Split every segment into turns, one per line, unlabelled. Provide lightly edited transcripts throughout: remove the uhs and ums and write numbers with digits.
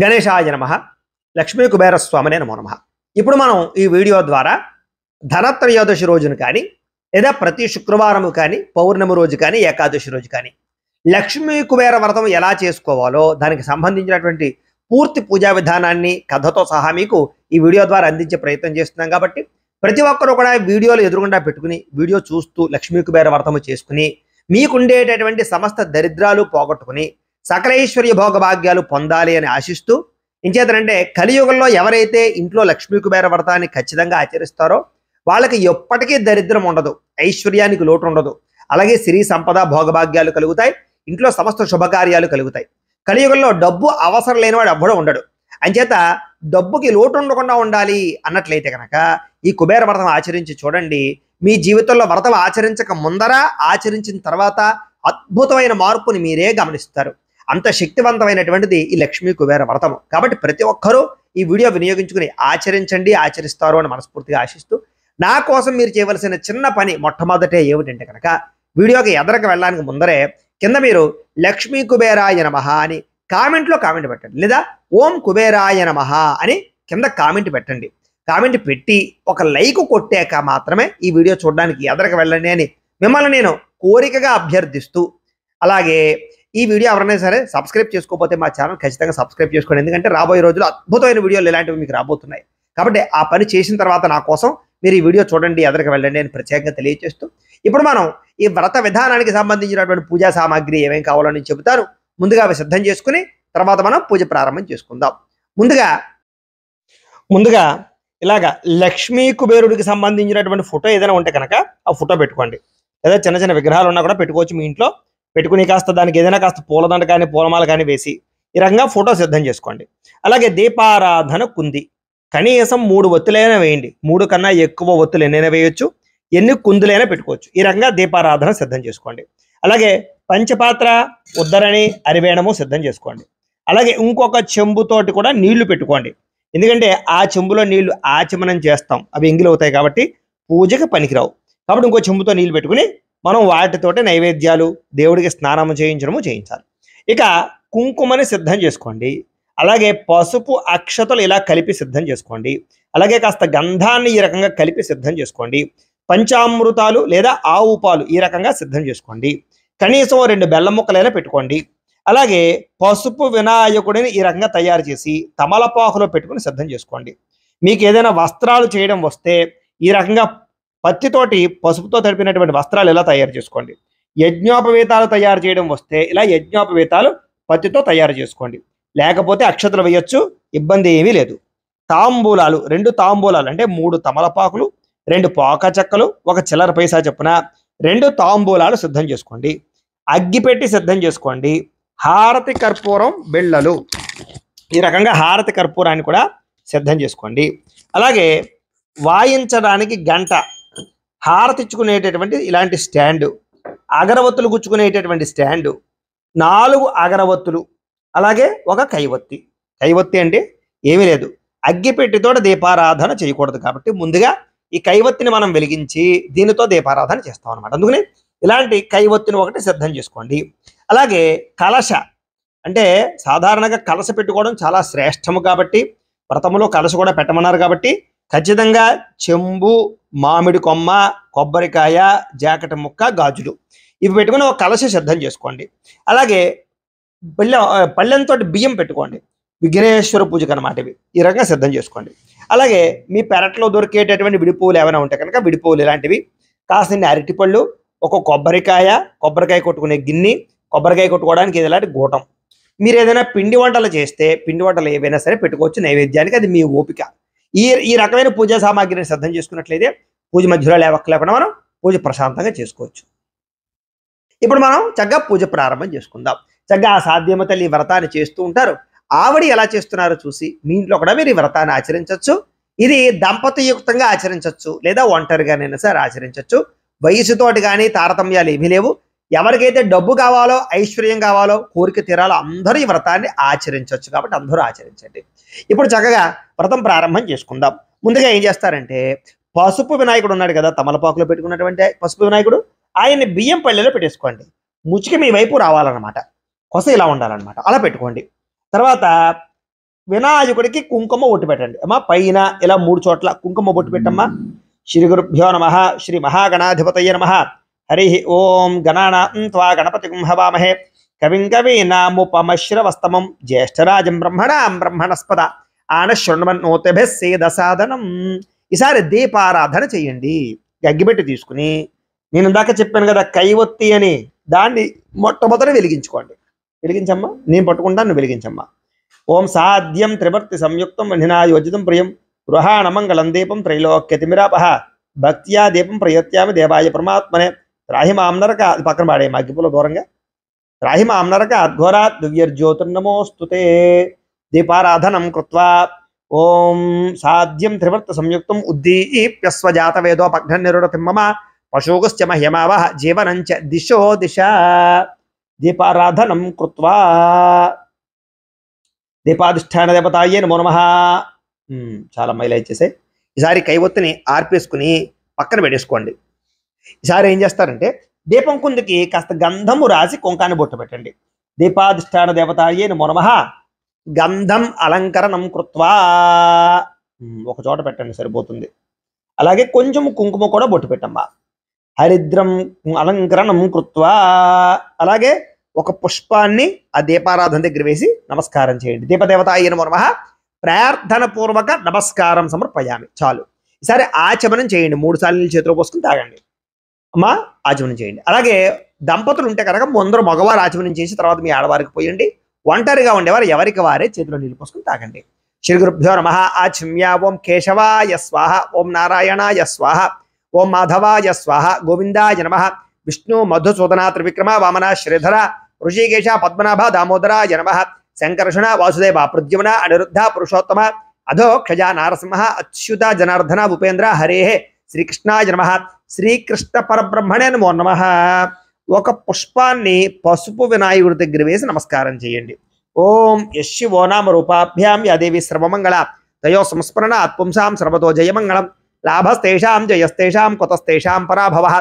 గణేశాయ నమః. లక్ష్మీ కుబేర స్వామినే నమో నమః. ఇప్పుడు మనం ఈ వీడియో ద్వారా ధనత్రయోదశి రోజున కానీ లేదా ప్రతి శుక్రవారము కానీ పౌర్ణమి రోజు కానీ ఏకాదశి రోజు కానీ లక్ష్మీ కుబేర వ్రతం ఎలా చేసుకోవాలో దానికి సంబంధించినటువంటి పూర్తి పూజా విధానాన్ని కథతో సహా మీకు ఈ వీడియో ద్వారా అందించే ప్రయత్నం చేస్తున్నాం. కాబట్టి ప్రతి ఒక్కరూ కూడా వీడియోలు ఎదురుగుండా పెట్టుకుని వీడియో చూస్తూ లక్ష్మీ కుబేర వ్రతము చేసుకుని మీకుండేటటువంటి సమస్త దరిద్రాలు పోగొట్టుకుని సకలైశ్వర్య భోగభాగ్యాలు పొందాలి అని ఆశిస్తూ, ఇంచేతనంటే కలియుగంలో ఎవరైతే ఇంట్లో లక్ష్మీ కుబేర వ్రతాన్ని ఖచ్చితంగా ఆచరిస్తారో వాళ్ళకి ఎప్పటికీ దరిద్రం ఉండదు, ఐశ్వర్యానికి లోటు ఉండదు, అలాగే సిరి సంపద భోగభాగ్యాలు కలుగుతాయి, ఇంట్లో సమస్త శుభకార్యాలు కలుగుతాయి. కలియుగంలో డబ్బు అవసరం లేనివాడు ఎవ్వడూ ఉండడు. అంచేత డబ్బుకి లోటు ఉండకుండా ఉండాలి అన్నట్లయితే కనుక ఈ కుబేర వ్రతం ఆచరించి చూడండి. మీ జీవితంలో వ్రతం ఆచరించక ముందర ఆచరించిన తర్వాత అద్భుతమైన మార్పుని మీరే గమనిస్తారు. అంత శక్తివంతమైనటువంటిది ఈ లక్ష్మీ కుబేర వ్రతము. కాబట్టి ప్రతి ఒక్కరూ ఈ వీడియో వినియోగించుకుని ఆచరించండి, ఆచరిస్తారు అని మనస్ఫూర్తిగా ఆశిస్తూ, నా కోసం మీరు చేయవలసిన చిన్న పని మొట్టమొదటే ఏమిటంటే కనుక వీడియోకి ఎదరకు వెళ్ళడానికి ముందరే కింద మీరు లక్ష్మీ కుబేరాయ నమః అని కామెంట్లో కామెంట్ పెట్టండి, లేదా ఓం కుబేరాయ నమః అని కింద కామెంట్ పెట్టండి. కామెంట్ పెట్టి ఒక లైక్ కొట్టాక మాత్రమే ఈ వీడియో చూడడానికి ఎదరకు వెళ్ళండి అని మిమ్మల్ని నేను కోరికగా అభ్యర్థిస్తూ, అలాగే ఈ వీడియో ఎవరైనా సరే సబ్స్క్రైబ్ చేసుకోకపోతే మా ఛానల్ ఖచ్చితంగా సబ్స్క్రైబ్ చేసుకోండి. ఎందుకంటే రాబోయే రోజుల్లో అద్భుతమైన వీడియోలు ఇలాంటివి మీకు రాబోతున్నాయి. కాబట్టి ఆ పని చేసిన తర్వాత నా కోసం మీరు ఈ వీడియో చూడండి, ఎదరికి వెళ్ళండి అని ప్రత్యేకంగా తెలియజేస్తూ, ఇప్పుడు మనం ఈ వ్రత విధానానికి సంబంధించినటువంటి పూజా సామాగ్రి ఏమేం కావాలో నేను చెబుతాను. ముందుగా అవి సిద్ధం చేసుకుని తర్వాత మనం పూజ ప్రారంభం చేసుకుందాం. ముందుగా ఇలాగా లక్ష్మీ కుబేరుడికి సంబంధించినటువంటి ఫోటో ఏదైనా ఉంటే కనుక ఆ ఫోటో పెట్టుకోండి, లేదా చిన్న చిన్న విగ్రహాలు ఉన్నా కూడా పెట్టుకోవచ్చు. మీ ఇంట్లో పెట్టుకుని కాస్త దానికి ఏదైనా కాస్త పూలదండ కానీ పూలమాల కానీ వేసి ఈ రకంగా ఫోటో సిద్ధం చేసుకోండి. అలాగే దీపారాధన కుంది కనీసం 3 ఒత్తులైనా వేయండి. 3 కన్నా ఎక్కువ ఒత్తులు ఎన్నైనా వేయొచ్చు, ఎన్ని కుందులైనా పెట్టుకోవచ్చు. ఈ రకంగా దీపారాధన సిద్ధం చేసుకోండి. అలాగే పంచపాత్ర ఉద్దరణి అరివేణము సిద్ధం చేసుకోండి. అలాగే ఇంకొక చెంబుతోటి కూడా నీళ్లు పెట్టుకోండి. ఎందుకంటే ఆ చెంబులో నీళ్లు ఆచమనం చేస్తాం, అవి ఎంగిలి అవుతాయి కాబట్టి పూజకి పనికిరావు. కాబట్టి ఇంకో చెంబుతో నీళ్లు పెట్టుకుని మనం వాటితోటి నైవేద్యాలు దేవుడికి స్నానం చేయించాలి. ఇక కుంకుమని సిద్ధం చేసుకోండి. అలాగే పసుపు అక్షతలు ఇలా కలిపి సిద్ధం చేసుకోండి. అలాగే కాస్త గంధాన్ని ఈ రకంగా కలిపి సిద్ధం చేసుకోండి. పంచామృతాలు లేదా ఆవు పాలు ఈ రకంగా సిద్ధం చేసుకోండి. కనీసం 2 బెల్లం ముక్కలైనా పెట్టుకోండి. అలాగే పసుపు వినాయకుడిని ఈ రకంగా తయారు చేసి తమలపాకులో పెట్టుకుని సిద్ధం చేసుకోండి. మీకు ఏదైనా వస్త్రాలు చేయడం వస్తే ఈ రకంగా పత్తితోటి పసుపుతో తడిపినటువంటి వస్త్రాలు ఇలా తయారు చేసుకోండి. యజ్ఞోపవీతాలు తయారు చేయడం వస్తే ఇలా యజ్ఞోపవీతాలు పత్తితో తయారు చేసుకోండి. లేకపోతే అక్షతలు వేయొచ్చు, ఇబ్బంది ఏమీ లేదు. తాంబూలాలు 2 తాంబూలాలు అంటే 3 తమలపాకులు, 2 పోక చెక్కలు, 1 చిల్లర పైసా చొప్పున 2 తాంబూలాలు సిద్ధం చేసుకోండి. అగ్గిపెట్టి సిద్ధం చేసుకోండి. హారతి కర్పూరం బిళ్ళలు ఈ రకంగా హారతి కర్పూరాన్ని కూడా సిద్ధం చేసుకోండి. అలాగే వాయించడానికి గంట, హారతిచ్చుకునేటటువంటి ఇలాంటి స్టాండు, అగరవత్తులు గుచ్చుకునేటటువంటి స్టాండు, 4 అగరవత్తులు, అలాగే 1 కైవత్తి. కైవత్తి అంటే ఏమీ లేదు, అగ్గిపెట్టితో దీపారాధన చేయకూడదు కాబట్టి ముందుగా ఈ కైవత్తిని మనం వెలిగించి దీనితో దీపారాధన చేస్తాం అనమాట. అందుకని ఇలాంటి కైవత్తిని ఒకటి సిద్ధం చేసుకోండి. అలాగే కలశ అంటే సాధారణంగా కలశ పెట్టుకోవడం చాలా శ్రేష్టము కాబట్టి వ్రతములో కలశ కూడా పెట్టమన్నారు కాబట్టి ఖచ్చితంగా చెంబు, మామిడి కొమ్మ, కొబ్బరికాయ, జాకెట్ ముక్క, గాజులు ఇవి పెట్టుకుని ఒక కలశ సిద్ధం చేసుకోండి. అలాగే పళ్ళెంతో బియ్యం పెట్టుకోండి, విఘ్నేశ్వర పూజకు అనమాట. ఇవి ఈ రకంగా సిద్ధం చేసుకోండి. అలాగే మీ పెరట్లో దొరికేటటువంటి విడిపువ్వులు ఏమైనా ఉంటే కనుక విడిపువ్వులు ఇలాంటివి, కాసిన అరటిపళ్ళు, 1 కొబ్బరికాయ కొట్టుకునే గిన్నె, కొబ్బరికాయ కొట్టుకోవడానికి ఇలాంటి గూటం. మీరు ఏదైనా పిండి వంటలు చేస్తే పిండి వంటలు ఏవైనా సరే పెట్టుకోవచ్చు నైవేద్యానికి, అది మీ ఓపిక. ఈ రకమైన పూజా సామాగ్రిని సిద్ధం చేసుకున్నట్లయితే పూజ మధ్యలో లేకుండా మనం పూజ ప్రశాంతంగా చేసుకోవచ్చు. ఇప్పుడు మనం చక్కగా పూజ ప్రారంభం చేసుకుందాం. చక్కగా ఆ సాధ్యమ తల్లి ఈ వ్రతాన్ని చేస్తూ ఉంటారు. ఆవిడ ఎలా చేస్తున్నారో చూసి మీ ఇంట్లో కూడా మీరు ఈ వ్రతాన్ని ఆచరించవచ్చు. ఇది దంపతియుక్తంగా ఆచరించవచ్చు, లేదా ఒంటరిగానైనా సరే ఆచరించవచ్చు. వయసుతోటి కానీ తారతమ్యాలు ఏమీ లేవు. ఎవరికైతే డబ్బు కావాలో, ఐశ్వర్యం కావాలో, కోరిక తీరాలో అందరూ ఈ వ్రతాన్ని ఆచరించవచ్చు. కాబట్టి అందరూ ఆచరించండి. ఇప్పుడు చక్కగా వ్రతం ప్రారంభం చేసుకుందాం. ముందుగా ఏం చేస్తారంటే పసుపు వినాయకుడు ఉన్నాడు కదా, తమలపాకులో పెట్టుకున్నటువంటి పసుపు వినాయకుడు, ఆయన్ని బియ్యం పళ్ళెలో పెట్టేసుకోండి. ముచ్చికి మీ వైపు రావాలన్నమాట, కొస ఇలా ఉండాలన్నమాట, అలా పెట్టుకోండి. తర్వాత వినాయకుడికి కుంకుమ బొట్టు పెట్టండి అమ్మా. పైన ఇలా 3 చోట్ల కుంకుమ బొట్టు పెట్టమ్మా. శ్రీ గురుభ్యో నమ. శ్రీ మహాగణాధిపతయ నమ. హరి ఓం. గణానాం త్వా గణపతిం హవామహే కవిం కవీనాముపమశ్రవస్తమం జ్యేష్ఠరాజం బ్రహ్మణాం బ్రహ్మణస్పద ఆనశృణ్వన్నోతిభిः సేదసాదనం. ఈసారి దీపారాధన చేయండి. అగ్గిపెట్టి తీసుకుని, నేను ఇందాక చెప్పాను కదా కైవొత్తి అని, దాన్ని మొట్టమొదట వెలిగించుకోండి. వెలిగించమ్మా. నేను పట్టుకుంటాను, నువ్వు వెలిగించమ్మా. ఓం సాధ్యం త్రివర్తి సంయుక్తం నినాయోజితం ప్రియం గృహాణమంగళం దీపం త్రైలోక్యతిమిరాపహ భక్త్యా దీపం ప్రయత్యామి దేవాయ పరమాత్మనే త్రాహిమాంనరక. అది పక్కన పాడే అగ్గిపుల దూరంగా. త్రాహిమాంనరక అద్ఘోరాత్ దివ్యర్జ్యోతిర్నమోస్తుతే. దీపారాధనం కృత్వా ఓం సాధ్యం త్రివర్త సంయుక్తం ఉద్దీప్యస్వజాత వేదోపఘ్న నిరుడతిం మమ పశోగశ్చ మహ్యమావహ జీవనంచ దిశో దిశ. దీపారాధనం కృత్వా దీపాధిష్టాన దేవతాయే నమో నమః. చాలా మైలు ఇచ్చేసాయి. ఈసారి కైవొత్తిని ఆర్పేసుకుని పక్కన పెట్టేసుకోండి. ఈసారి ఏం చేస్తారంటే దీపం కుందికి కాస్త గంధము రాసి కుంకాన్ని బొట్టు పెట్టండి. దీపాధిష్టాన దేవతాయే నమో నమః. గంధం అలంకరణం కృత్వా ఒక చోట పెట్టండి, సరిపోతుంది. అలాగే కొంచెం కుంకుమ కూడా బొట్టు పెట్టమ్మా. హరిద్రం అలంకరణం కృత్వా. అలాగే ఒక పుష్పాన్ని ఆ దీపారాధన దగ్గర వేసి నమస్కారం చేయండి. దీపదేవతాయ నమో నమః. ప్రార్థన పూర్వక నమస్కారం సమర్పయామి. చాలు. ఈసారి ఆచమనం చేయండి. 3 సార్లు నీళ్ళు చేతిలో పోసుకుని తాగండి అమ్మా. ఆచమనం చేయండి. అలాగే దంపతులు ఉంటే కనుక ముందర మగవారు ఆచమనం చేసి తర్వాత మీ ఆడవారికి పోయండి. ఒంటరిగా ఉండేవారు ఎవరికి వారే చేతిలో నీళ్ళు పోసుకుని తాగండి. శ్రీ గురుభ్యో నమః. ఆచమ్య. ఓం కేశవాయ స్వాహ. ఓం నారాయణాయ స్వాహ. ఓం మాధవాయ స్వాహ. గోవిందాయ నమః. విష్ణు మధుసూదన త్రివిక్రమ వామన శ్రీధర ఋషికేశ పద్మనాభ దామోదరాయ నమః. శంకర్షణ వాసుదేవ ప్రద్యుమ్న అనిరుద్ధ పురుషోత్తమ అధోక్షజ నారసింహ అచ్యుత జనార్దన ఉపేంద్ర హరే శ్రీకృష్ణాయ నమః. శ్రీకృష్ణ పరబ్రహ్మణే నమో నమః. ఒక పుష్పాన్ని పసుపు వినాయకుడి దగ్గర వేసి నమస్కారం చేయండి. ఓం యశివో నామ రూపాభ్యాం యాదేవి సర్వమంగళ తయో సంస్మరణాత్ పుంసాం సర్వతో జయమంగళం లాభస్తేషాం జయస్తేషాం కుతస్తేషాం పరాభవః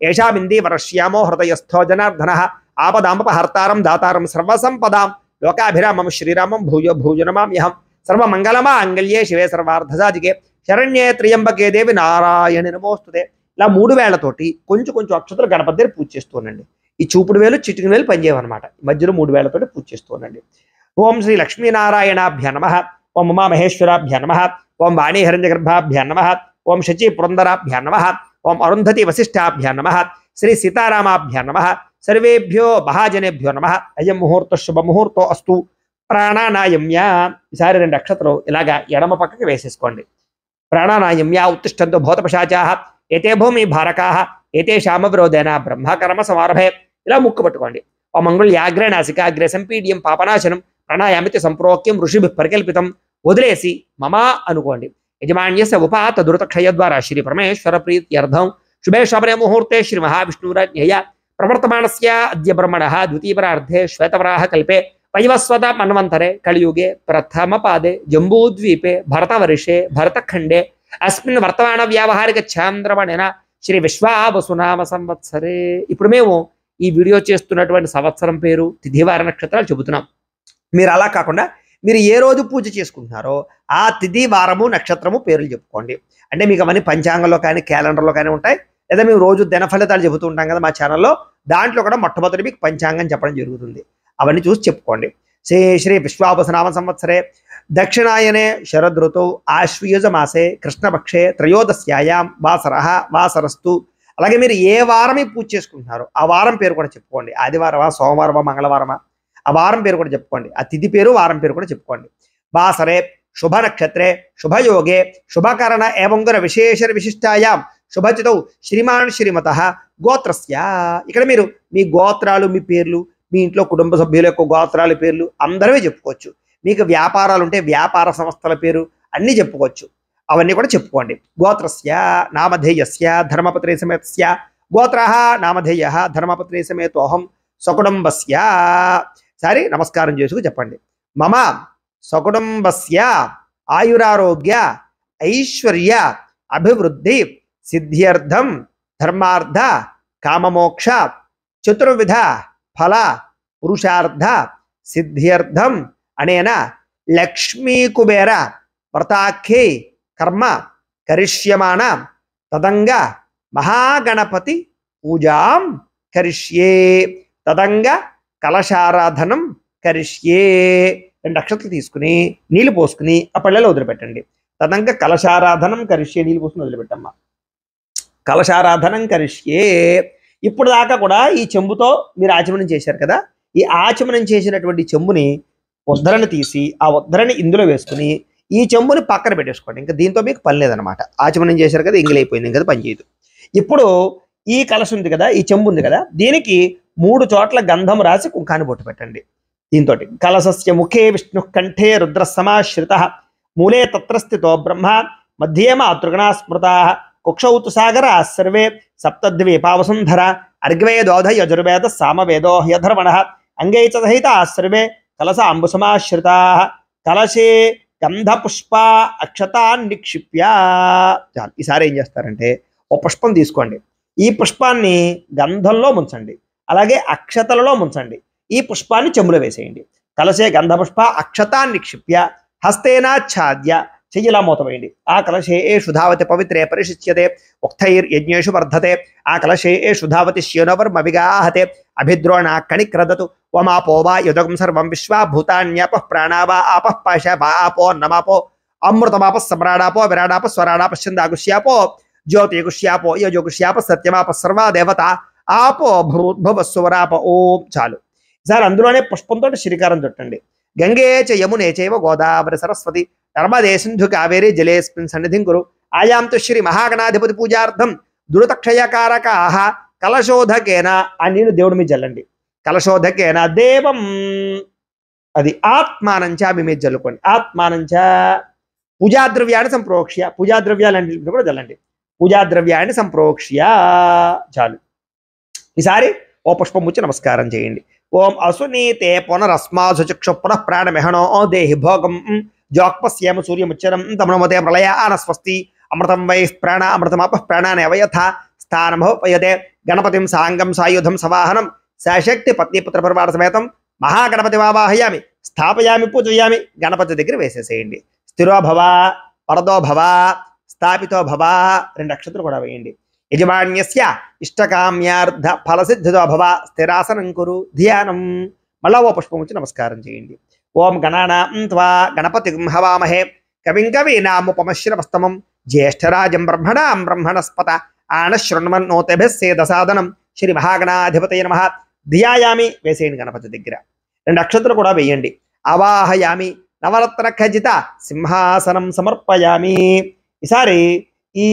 ఏషామిందీవరశ్యామో హృదయస్థో జనార్దనః ఆపదామపహర్తారం దాతారం సర్వసంపదాం లోకాభిరామం శ్రీరామం భూయో భూయ నమామ్యహం. సర్వమంగళమాంగళ్యే శివే సర్వార్థసాధికే శరణ్యే త్ర్యంబకే దేవి నారాయణి నమోస్తుతే. ఇలా 3 వేళ్లతోటి కొంచెం కొంచెం అక్షతలు గణపతి దగ్గర పూజ చేస్తూ ఉండండి. ఈ చూపుడు వేలు చిటికిన వేలు పనిచేయమన్నమాట. మధ్యలో 3 వేళ్లతోటి పూజ చేస్తూ ఉండండి. ఓం శ్రీ లక్ష్మీనారాయణాభ్య నమః. ఓం ఉమామహేశ్వరాభ్య నమః. ఓం వాణీ హిరణ్యగర్భాభ్య నమః. ఓం శచీ పురందరాభ్య నమః. ఓం అరుంధతి వశిష్ఠాభ్య నమః. శ్రీ సీతారామాభ్య నమః. సర్వేభ్యో మహాజనేభ్యో నమః. అయం ముహూర్త శుభ ముహూర్తో అస్తు. ప్రాణానాయమ్య. ఈసారి 2 అక్షతలు ఇలాగా ఎడమ పక్కకి వేసేసుకోండి. ప్రాణానాయమ్య ఉత్తిష్టంతో భూతపశాచాః ఏతే భూమి భారకాః ఏతేషామవిరోధేన బ్రహ్మకర్మ సమారభే. ఇలా ముక్కు పట్టుకోండి. ఓ మంగళయాగ్రే నాసికాగ్రే సంపీడ్యం పాపనాశనం ప్రణాయామితి సంప్రోక్యం ఋషిభిః పరికల్పితం. వదిలేసి మమా అనుకోండి. యజమాన్యస్య ఉపాత దురతక్షయ ద్వారా శ్రీ పరమేశ్వర ప్రీత్యర్థం శుభే శోభనే ముహూర్తే శ్రీ మహావిష్ణురాజ్ఞయ ప్రవర్తమానస్య అద్య బ్రహ్మణః ద్వితీయపరార్ధే శ్వేతవరాహ కల్పే వైవస్వత మన్వంతరే కలియుగే ప్రథమ పాదే జంబూద్వీపే భరతవర్షే భరతఖండే అస్మిన్ వర్తమాన వ్యావహారిక చాంద్రమణేన శ్రీ విశ్వావసునామ సంవత్సరే. ఇప్పుడు మేము ఈ వీడియో చేస్తున్నటువంటి సంవత్సరం పేరు తిథివార నక్షత్రాలు చెబుతున్నాం. మీరు అలా కాకుండా మీరు ఏ రోజు పూజ చేసుకుంటున్నారో ఆ తిథి వారము నక్షత్రము పేర్లు చెప్పుకోండి. అంటే మీకు అవన్నీ పంచాంగంలో కానీ క్యాలెండర్లో కానీ ఉంటాయి. లేదా మేము రోజు దిన ఫలితాలు చెబుతూ ఉంటాం కదా మా ఛానల్లో. దాంట్లో కూడా మొట్టమొదటి మీకు పంచాంగం చెప్పడం జరుగుతుంది. అవన్నీ చూసి చెప్పుకోండి. శ్రీ విశ్వావసునామ సంవత్సరే దక్షిణాయనే శరదృతౌ ఆశ్వయుజ మాసే కృష్ణపక్షే త్రయోదశ్యాయాం వాసరః వాసరస్తు. అలాగే మీరు ఏ వారమే పూజ చేసుకుంటున్నారో ఆ వారం పేరు కూడా చెప్పుకోండి. ఆదివారమా, సోమవారమా, మంగళవారమా, ఆ వారం పేరు కూడా చెప్పుకోండి. ఆ తిథి పేరు వారం పేరు కూడా చెప్పుకోండి. వాసరే శుభ నక్షత్రే శుభయోగే శుభకరణ ఏవంగుర విశేష విశిష్టాయాం శుభచితౌ శ్రీమాన్ శ్రీమతః గోత్రస్య. ఇక్కడ మీరు మీ గోత్రాలు, మీ పేర్లు, మీ ఇంట్లో కుటుంబ సభ్యుల యొక్క గోత్రాల పేర్లు అందరివే చెప్పుకోవచ్చు. మీకు వ్యాపారాలు ఉంటే వ్యాపార సంస్థల పేరు అన్నీ చెప్పుకోవచ్చు. అవన్నీ కూడా చెప్పుకోండి. గోత్రస్య నామధేయస్య ధర్మపత్రే సమేతస్య గోత్రః నామధేయః ధర్మపత్రే సమేతోహం సకుటుంబస్య. సరే నమస్కారం చేసుకు చెప్పండి. మమ సకుటుంబస్య ఆయురారోగ్య ఐశ్వర్య అభివృద్ధి సిద్ధ్యర్థం ధర్మార్థ కామమోక్ష చతుర్విధ ఫల పురుషార్థ సిద్ధ్యర్థం అనేన లక్ష్మీ కుబేర వ్రతాఖ్యే కర్మ కరిష్యమాణ తదంగ మహాగణపతి పూజాం కరిష్యే తదంగ కలశారాధనం కరిష్యే. 2 అక్షతలు తీసుకుని నీళ్లు పోసుకుని ఆ పళ్ళలో వదిలిపెట్టండి. తదంగ కలశారాధనం కరిష్యే, నీళ్ళు పోసుకుని వదిలిపెట్టమ్మా. కలశారాధనం కరిష్యే. ఇప్పుడు దాకా కూడా ఈ చెంబుతో మీరు ఆచమనం చేశారు కదా, ఈ ఆచమనం చేసినటువంటి చెంబుని ఉద్ధరణ తీసి ఆ ఉద్ధరణ ఇందులో వేసుకుని ఈ చెంబుని పక్కన పెట్టేసుకోండి. ఇంకా దీంతో మీకు పని లేదనమాట. ఆచమనం చేశారు కదా, ఇంగిలైపోయింది, ఇంకా పని చేయదు. ఇప్పుడు ఈ కలశ ఉంది కదా, ఈ చెంబు ఉంది కదా, దీనికి 3 చోట్ల గంధం రాసి కుంకాన్ని బొట్టు పెట్టండి. దీంతో కలశస్య ముఖే విష్ణు కంఠే రుద్ర సమాశ్రిత మూలే తత్రస్థితో బ్రహ్మ మధ్యే మాతృగణా స్మృతా కుక్షౌతు సాగర సర్వే సప్తద్వీపావసుంధర అర్గ్వేదోధ యజుర్వేద సామవేదో హ్యధర్వణ అంగై చ సహిత సర్వే కలశ అంబుసమాశ్రితా కలశే గంధపుష్ప అక్షతాన్ నిక్షిప్య. ఈసారి ఏం చేస్తారంటే ఓ పుష్పం తీసుకోండి, ఈ పుష్పాన్ని గంధంలో ముంచండి, అలాగే అక్షతలలో ముంచండి, ఈ పుష్పాన్ని చెంబులో వేసేయండి. కలశే గంధపుష్ప అక్షతాన్ నిక్షిప్య హస్తేనాచ్ఛాద్య, చెయ్యిలా మూతవేయండి. ఆ కలశే ఏషు ధావతి పవిత్రే పరిశిచ్యతే ఉక్తైర్ యజ్ఞేషు వర్ధతే ఆ కలశే ఏషు ధావతి శ్యోనవర్మవిగాహతే అభిద్రోణా కణిక్రదతు వమాపో వా యుదగం సర్వం విశ్వా భూతాన్యాపః ప్రాణావా ఆపః పాశ ఆపో నమాపో అమృతమాప సమ్రాడాపో విరాడాప స్వరాడాప ఛందాగుష్యాపో జ్యోతిగుష్యాపో యజోగుష్యాప సత్యమాప సర్వా దేవత ఆపో భూర్భువస్సువరాప ఓం. చాలు. సార్ అందులోనే పుష్పంతో శ్రీకారం చుట్టండి. గంగే చ యమునే చైవ గోదావరి సరస్వతి నర్మదే సింధు కావేరి జలేస్మిన్ సన్నిధిం కురు ఆయాం తు శ్రీ మహాగణాధిపతి పూజార్థం దురతక్షయకారకాః కలశోధకేన. ఆ నీళ్ళు దేవుడి మీద జల్లండి. కలశోధకేన దేవం, అది ఆత్మానంచ మీ మీద జల్లుకోండి. ఆత్మానంచ పూజాద్రవ్యాన్ని సంప్రోక్ష్య, పూజాద్రవ్యాలన్నింటినీ కూడా జల్లండి. పూజాద్రవ్యాన్ని సంప్రోక్ష్య. చాలు. ఈసారి ఓ పుష్పం ముచ్చి నమస్కారం చేయండి. ఓం అసునీతే పునరస్మాసు చక్షు పునః ప్రాణమిహణో దేహి భోగం జోక్పశ్యేమ సూర్యముచ్చరం తమనమతే ప్రళయ ఆనస్వస్తి అమృతం వై ప్రాణ అమృతమాపః ప్రాణాన్ అవయథ స్థానమోపయతే గణపతిం సాంగం సాయుధం సవాహనం సశక్తి పత్నిపుత్ర పరివార సమేతం మహాగణపతి వావాహయామి స్థాపయామి పూజయామి. గణపతి దగ్గర వేసేసేయండి. స్థిరో భవ వరదో భవ స్థాపితో భవ 2 అక్షతలు కూడా వేయండి. యజమాన్యస్య ఇష్టకామ్యార్థ ఫలసిద్ధితో భవ స్థిరాసనం కురు ధ్యానం. మళ్ళా ఓ పుష్పం వచ్చి నమస్కారం చేయండి. ఓం గణానాం త్వా గణపతిం హవామహే కవిం కవీనాముపమశ్రవస్తమం జ్యేష్ఠరాజం బ్రహ్మణాం బ్రహ్మణస్పత ఆనశృణ్వన్నోతిభిः సేదసాదనం శ్రీ మహాగణాధిపతయ నమః. ధ్యాయామి వేసేయండి గణపతి దగ్గర. 2 అక్షతలు కూడా వేయండి. అవాహయామి నవరత్న ఖజిత సింహాసనం సమర్పయామి. ఈసారి ఈ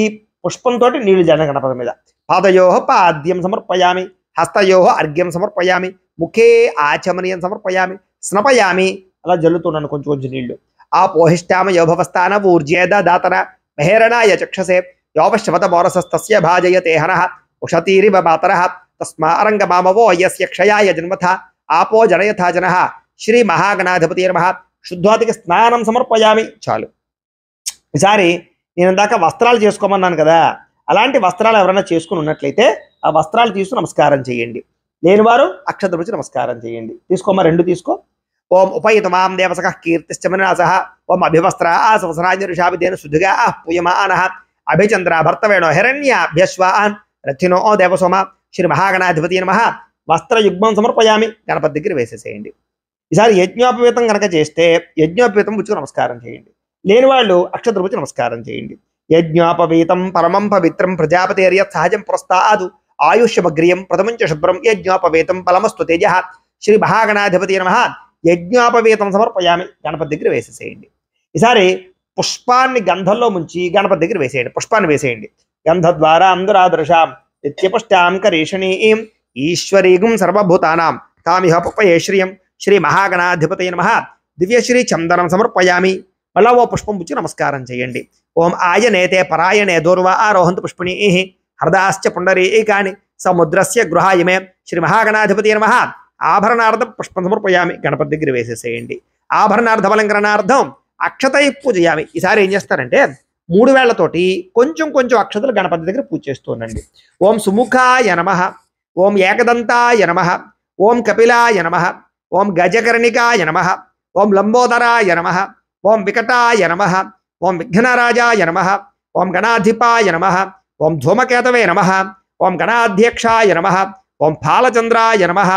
పుష్పంతో నీళ్లు జన గణపతి మీద. పాదయో పాద్యం సమర్పయామి హస్తయో అర్ఘ్యం సమర్పయామి ముఖే ఆచమనీయం సమర్పయామి స్నపయామి. అలా జల్లుతున్నాను కొంచెం కొంచెం నీళ్లు. ఆ పోహిష్టామ యోభవస్థాన ఊర్జేద దాతన మహేరణాయ చక్షసే యోపశ్వత బోరసస్తస్య భాజయతే హనః ఉషతీరివ మాతరః తస్మా అరంగమామవో యస్య క్షయాయ జన్మథ ఆపో జనయథా జనః శ్రీ మహాగణాధిపతి నమః. శుద్ధాతికి స్నానం సమర్పయామి. చాలు. ఈసారి నేను ఇందాక వస్త్రాలు చేసుకోమన్నాను కదా, అలాంటి వస్త్రాలు ఎవరైనా చేసుకుని ఉన్నట్లయితే ఆ వస్త్రాలు తీసుకుని నమస్కారం చేయండి. లేనివారు అక్షతలు వచ్చి నమస్కారం చేయండి. తీసుకోమా, 2 తీసుకో. ఓం ఉపయుతమాం దేవసక కీర్తిశ్చమనాసః ఓం అభివస్త్ర ఆసవసరాజరుషాభిదేన శుద్ధిగా పూయమానః అభిచంద్ర భర్తవేణో హిరణ్యాభ్యశ్వాన్ రథినో దేవసోమ శ్రీ మహాగణాధిపతి నమః. వస్త్రయుగ్మం సమర్పయామి. గణపతి దగ్గర వేసేసేయండి. ఈసారి యజ్ఞోపవీతం కనుక చేస్తే యజ్ఞోపవీతం పుచ్చుకు నమస్కారం చేయండి. లేని వాళ్ళు అక్షతలు పుచ్చి నమస్కారం చేయండి. యజ్ఞోపవీతం పరమం పవిత్రం ప్రజాపతేర్యత్ సహజం పురస్తాదు ఆయుష్యమగ్రియం ప్రథమంచ శుభ్రం యజ్ఞోపవీతం ఫలమస్తు తేజ శ్రీ మహాగణాధిపతి నమః. యజ్ఞోపవీతం సమర్పయామి. గణపతి దగ్గర వేసేసేయండి. ఈసారి పుష్పాన్ని గంధంలో ముంచి గణపతి దగ్గర వేసేయండి. పుష్పాన్ని వేసేయండి. గంధద్వారా అందరాదృశాం నిత్యపుష్టాం కరీషణీం ఈశ్వరీగుం సర్వభూతానాం తామిహ పుష్పయే శ్రియం శ్రీ మహాగణాధిపతయ నమః. దివ్యశ్రీ చందనం సమర్పయామి. మళ్ళా ఓ పుష్పం పుచ్చి నమస్కారం చేయండి. ఓం ఆయనేతే పరాయణే దూర్వా ఆరోహంతు పుష్పిణీ హృదాశ్చ పుండరీకాని సముద్రస్య గృహాయమే శ్రీ మహాగణాధిపతి నమః. ఆభరణార్థం పుష్పం సమర్పయామి. గణపతి దగ్గర వేసేసేయండి. ఆభరణార్థమలంకరణార్థం అక్షతై పూజయామి. ఈసారి ఏం చేస్తారంటే 3 వేళ్లతోటి కొంచెం కొంచెం అక్షతలు గణపతి దగ్గర పూజ చేస్తూ ఉండండి. ఓం సుముఖాయ నమః ఓం ఏకదంతాయ నమః ఓం కపిలాయ నమః ఓం గజకర్ణికాయ నమః ఓం లంబోదరాయ నమః, ఓం వికటాయ నమః, ఓం విఘ్నరాజాయ నమః, ఓం గణాధిపాయ నమః, ఓం ధూమకేతవే నమః, ఓం గణాధ్యక్షాయ నమః, ఓం ఫాలచంద్రాయ నమః,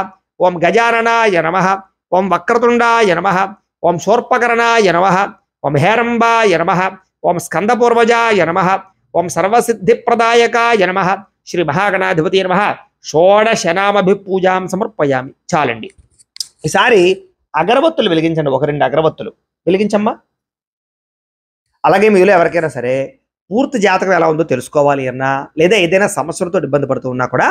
ఓం గజాననాయ నమః, ఓం వక్రతుండాయ నమః, ఓం శూర్పకర్ణాయ నమః, ఓం హేరంబాయ నమః, ఓం స్కందపూర్వజాయ నమః, ఓం సర్వసిద్ధిప్రదాయకాయ నమః, శ్రీ మహాగణాధిపతి నమః. షోడశనామభిపూజాం సమర్పయామి. చాలండి. ఈసారి అగరబత్తులు వెలిగించండి. 1-2 అగరబత్తులు వెలిగించమ్మా. అలాగే మీలో ఎవరికైనా సరే పూర్తి జాతకం ఎలా ఉందో తెలుసుకోవాలి అన్నా, లేదా ఏదైనా సమస్యలతో ఇబ్బంది పడుతూ ఉన్నా కూడా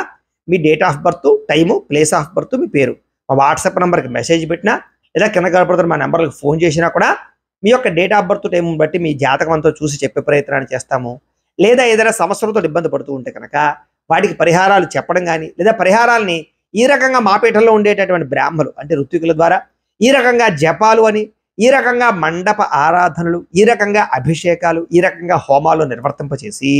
మీ date of birth, time, place of birth, మీ పేరు మా వాట్సాప్ నెంబర్కి మెసేజ్ పెట్టినా, లేదా కింద కనపడుతున్న మా నెంబర్కి ఫోన్ చేసినా కూడా మీ యొక్క డేట్ ఆఫ్ బర్త్, టైం బట్టి మీ జాతకం అంతా చూసి చెప్పే ప్రయత్నాన్ని చేస్తాము. లేదా ఏదైనా సమస్యలతో ఇబ్బంది పడుతూ ఉంటే కనుక వాటికి పరిహారాలు చెప్పడం కానీ, లేదా పరిహారాలని ఈ రకంగా మా పీఠంలో ఉండేటటువంటి బ్రాహ్మలు అంటే ఋత్వికుల ద్వారా ఈ రకంగా జపాలు అని, ఈ రకంగా మండప ఆరాధనలు, ఈ రకంగా అభిషేకాలు, ఈ రకంగా హోమాలు నిర్వర్తింపచేసి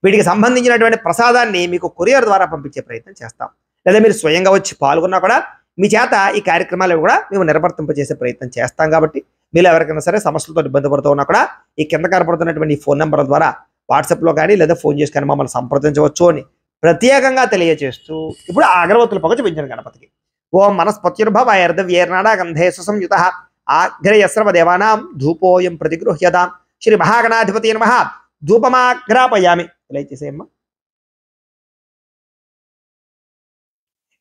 వీటికి సంబంధించినటువంటి ప్రసాదాన్ని మీకు కొరియర్ ద్వారా పంపించే ప్రయత్నం చేస్తాం. లేదా మీరు స్వయంగా వచ్చి పాల్గొన్నా కూడా మీ చేత ఈ కార్యక్రమాలు కూడా మేము నిర్వర్తింపచేసే ప్రయత్నం చేస్తాం. కాబట్టి మీరు ఎవరికైనా సరే సమస్యలతో ఇబ్బంది పడుతూ ఉన్నా కూడా ఈ కింద కనపడుతున్నటువంటి ఈ ఫోన్ నెంబర్ ద్వారా వాట్సాప్లో కానీ లేదా ఫోన్ చేసి కానీ మమ్మల్ని సంప్రదించవచ్చు అని ప్రత్యేకంగా తెలియజేస్తూ ఇప్పుడు ఆ అగరవత్తుల పొగ చూపించండి గణపతికి. ఓం మనస్పత్యుర్భవైర్దవ్యేర్నాడా గంధే సుసంయుతః ఆగ్రయస్రవ దేవానాం ధూపోయం ప్రతిగృహ్యతాం శ్రీ మహాగణాధిపతి నమః. ధూపమాగ్రాపయామి. ఇలా ఇచ్చేసేయమ్మా.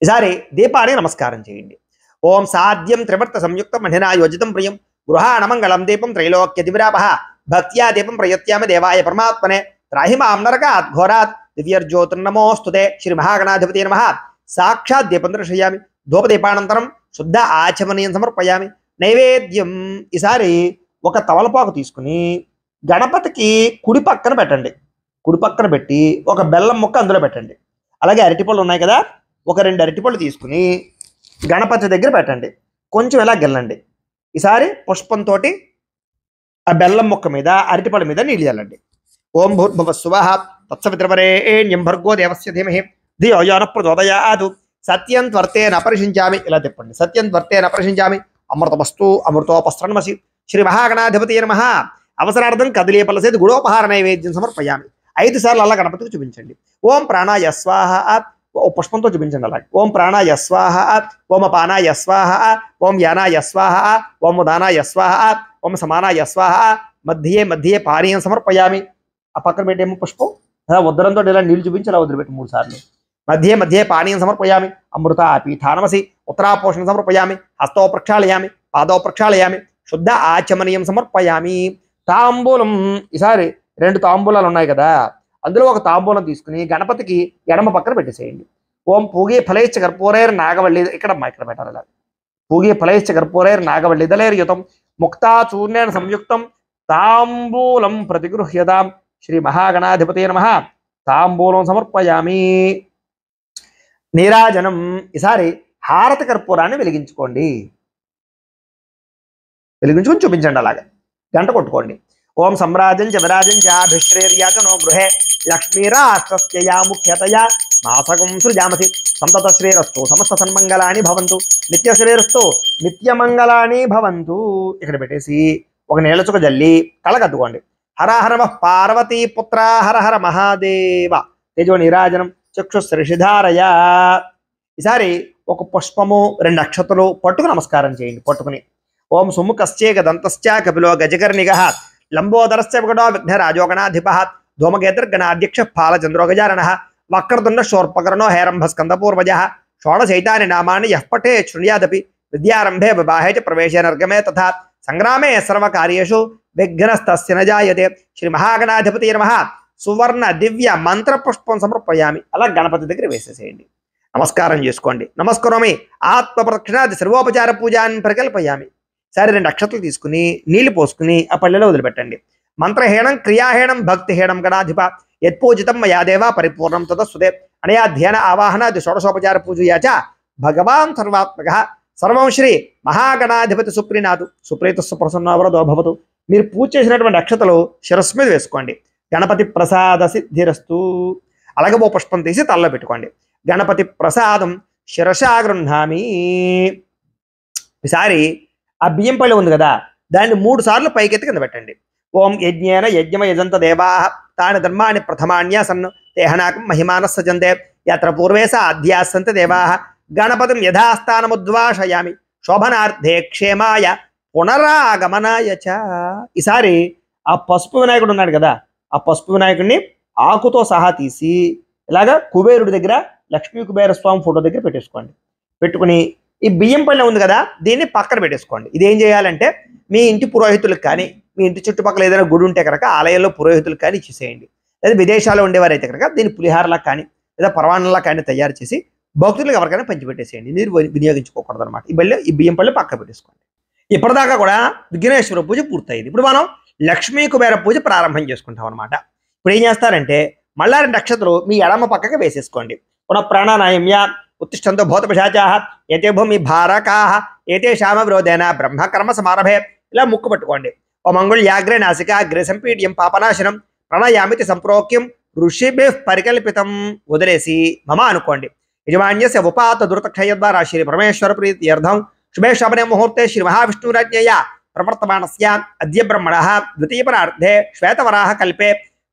ఈసారి దీపానికి నమస్కారం చేయండి. ఓం సాధ్యం త్రివర్త సంయుక్తం మహినా యోజితం ప్రియం గృహాణమంగళం దీపం త్రైలోక్య దివిరాపః భక్త్యా దీపం ప్రయత్యామి దేవాయ పరమాత్మనే త్రాహి మాం నరకాత్ ఘోరాత్ దివ్యర్జ్యోతిర్నమోస్తుతే శ్రీ మహాగణాధిపతి నమః. సాక్షాత్ దీపం దర్శయామి. ధూపదీపానంతరం శుద్ధ ఆచమనీయం సమర్పయామి. నైవేద్యం. ఈసారి ఒక తమలపాకు తీసుకుని గణపతికి కుడి పక్కన పెట్టండి. కుడి పక్కన పెట్టి ఒక బెల్లం ముక్క అందులో పెట్టండి. అలాగే అరటిపళ్ళు ఉన్నాయి కదా, ఒక 2 అరటిపళ్ళు తీసుకుని గణపతి దగ్గర పెట్టండి. కొంచెం ఇలా గెల్లండి. ఈసారి పుష్పంతో ఆ బెల్లం ముక్క మీద, అరటిపళ్ళ మీద నీళ్ళు చల్లండి. ఓం భూర్భువస్సువః తత్సవితుర్వరేణ్యం భర్గో దేవస్య ధీమహి ధియో యో నః ప్రచోదయాత్. సత్యం త్వర్తేన అపరిషించామి. ఇలా తిప్పండి. సత్యం త్వర్తేన అపరిషించామి. అమృతమస్తు అమృతోపస్రణమసి. శ్రీ మహాగణాధిపతి నమః. అవసరార్థం కదిలే పలసేది గుడోపహార నైవేద్యం సమర్పయామి. 5 సార్లు అలా గణపతికి చూపించండి. ఓం ప్రాణాయ స్వాహ. ఓ పుష్పంతో చూపించండి. అలాగే ఓం ప్రాణాయ స్వాహ, ఓం అపానాయ స్వాహ, ఓం యానాయ స్వాహ, ఓం ఉదానాయ స్వాహ, ఓం సమానాయ స్వాహ. మధ్యే మధ్యే పానీయం సమర్పయామి. ఆ పక్కన పెట్టేమో పుష్పం అలా ఉద్దరంతో ఇలా నీళ్ళు చూపించి అలా వదిలిపెట్టి 3 సార్లు. మధ్యే మధ్యే పానీయం సమర్పయామి. అమృత పీఠానమసి. ఉత్తరాపోషణ సమర్పయామి. హస్తో ప్రక్షాళయామి. పాదో ప్రక్షాళయామి. శుద్ధ ఆచమనీయం సమర్పయామి. తాంబూలం. ఈసారి 2 తాంబూలాలు ఉన్నాయి కదా, అందులో ఒక తాంబూలం తీసుకుని గణపతికి ఎడమ పక్కన పెట్టేసేయండి. ఓం పూగే ఫలైశ్చ కర్పూరైర్ నాగవల్లి. ఇక్కడ పెట్టాలి. అలా పూగే ఫలైశ్చ కర్పూరైర్ నాగవల్లి దళైర్యుతం ముక్తా చూర్ణేన సంయుక్తం తాంబూలం ప్రతిగృహ్యతాం శ్రీ మహాగణాధిపతి నమః. తాంబూలం సమర్పయామి. నీరాజనం. ఈసారి హారతి కర్పూరాన్ని వెలిగించుకోండి. వెలిగించుకొని చూపించండి. అలాగే గంట కొట్టుకోండి. ఓం సమ్రాజం చ విరాజం చాభిశ్రేర్యాచనో గృహే లక్ష్మీరాష్ట్రస్య ముఖ్యతయా మాసకం సృజామసి. సంతత శ్రేరస్తు సమస్త సన్మంగళాని భవంతు. నిత్య శ్రేరస్తు నిత్యమంగళాని భవంతు. ఇక్కడ పెట్టేసి ఒక నీళ్ళ చుక్క జల్లి కళ్ళకద్దుకోండి. హర హర పార్వతీ పుత్ర హర హర మహాదేవ. తేజో నీరాజనం చక్షుశ్రీషిధారయ. ఈసారి ఒక పుష్పము 2 అక్షతలు పట్టుకు నమస్కారం చేయండి. పట్టుకుని ఓం సుముఖశ్చేక దంతశ్చ కపిలో గజకర్ణిగః లంబోదరస్య వికటో విఘ్నరాజోగణాధిపః ధూమకేతుర్గణాధ్యక్ష ఫాలచంద్రో గజాననః వక్రతుండ శూర్పకర్ణో హేరంభస్కందపూర్వజః షోడశైతాని నామాని యః పఠే శృణ్యాదపి విద్యారంభే వివాహే చ ప్రవేశే నర్గమే తథా సంగ్రామే సర్వకార్యేషు విఘ్నస్తస్య న జాయతే. శ్రీ మహాగణాధిపతి నమః. సువర్ణ దివ్య మంత్ర పుష్పం సమర్పయామి. అలా గణపతి దగ్గర వేసేసేయండి. నమస్కారం చేసుకోండి. నమస్కరోమి. ఆత్మ ప్రదక్షిణాది సర్వోపచార పూజాన్ని ప్రకల్పయామి. సరే 2 అక్షతలు తీసుకుని నీళ్లు పోసుకుని ఆ పల్లెలో వదిలిపెట్టండి. మంత్రహీనం క్రియాహీనం భక్తిహీనం గణాధిప యత్పూజితం మయాదేవ పరిపూర్ణం తదస్సుదే. అనయా ధ్యాన ఆవాహనాది షోడశోపచార పూజయా చ భగవాన్ సర్వాత్మక సర్వం శ్రీ మహాగణాధిపతి సుప్రీనాథు సుప్రీతస్సు ప్రసన్నవరదో భవతు. మీరు పూజ చేసినటువంటి అక్షతలు శిరస్సు మీద వేసుకోండి. గణపతి ప్రసాద సిద్ధిరస్తు. అలాగే ఓ పుష్పం తీసి తలలో పెట్టుకోండి. గణపతి ప్రసాదం శిరసా గృహ్ణామి. ఈసారి ఆ బియ్యం పళ్ళెం ఉంది కదా, దాన్ని 3 సార్లు పైకెత్తి కింద పెట్టండి. ఓం యజ్ఞేన యజ్ఞమ యజంత దేవా తాని ధర్మాన్ని ప్రథమాన్యాసన్ తేహనాకం మహిమాన సజంతే యత్ర పూర్వేశ అధ్యాసంత దేవా గణపతిం యథాస్థానముద్వాషయామి శోభనార్థే క్షేమాయ పునరాగమనాయ చ. ఈసారి ఆ పసుపు వినాయకుడు ఉన్నాడు కదా, ఆ పసుపు వినాయకుడిని ఆకుతో సహా తీసి ఇలాగా కుబేరుడి దగ్గర లక్ష్మీ కుబేర స్వామి ఫోటో దగ్గర పెట్టేసుకోండి. పెట్టుకుని ఈ బియ్యం పళ్ళెం ఉంది కదా, దీన్ని పక్కన పెట్టేసుకోండి. ఇది ఏం చేయాలంటే మీ ఇంటి పురోహితులకు కానీ, మీ ఇంటి చుట్టుపక్కల ఏదైనా గుడి ఉంటే కనుక ఆలయంలో పురోహితులకు కానీ ఇచ్చేసేయండి. లేదా విదేశాల్లో ఉండేవారైతే కనుక దీన్ని పులిహారలా కానీ లేదా పరవాణంలా కానీ తయారు చేసి భక్తులకు ఎవరికైనా పంచిపెట్టేసేయండి. మీరు వినియోగించుకోకూడదు అనమాట. ఈ బియ్యం పళ్ళెం పక్క పెట్టేసుకోండి. ఇప్పటిదాకా కూడా విఘ్నేశ్వర పూజ పూర్తయింది. ఇప్పుడు మనం లక్ష్మీ కుబేర పూజ ప్రారంభం చేసుకుంటాం అనమాట. ఇప్పుడు ఏం చేస్తారంటే మళ్ళా 2 అక్షతలు మీ ఎడమ పక్కకి వేసేసుకోండి. పునః ప్రాణానాయమ్య ఉత్తిష్టంతో భూతపిశాచాః ఏతే భూమి భారకాః ఏతే శామ విరోధేన బ్రహ్మకర్మ సమారభే. ఇలా ముక్కు పట్టుకోండి. ఓ మంగళయాగ్రే నాసికాగ్రే సంపీడ్యం పాపనాశనం ప్రణయామితి సంప్రోక్యం ఋషిభిః పరికల్పితం. వదిలేసి మమ అనుకోండి. యజమాన్యస్య ఉపాత దురతక్షయద్వారా శ్రీ పరమేశ్వర ప్రీత్యర్థం శుభే శబనే ముహూర్తే శ్రీ మహావిష్ణురాజ్ఞయ ప్రవర్తమానస్య అద్య బ్రహ్మణః ద్వితీయపరార్ధే శ్వేతవరాహ కల్పే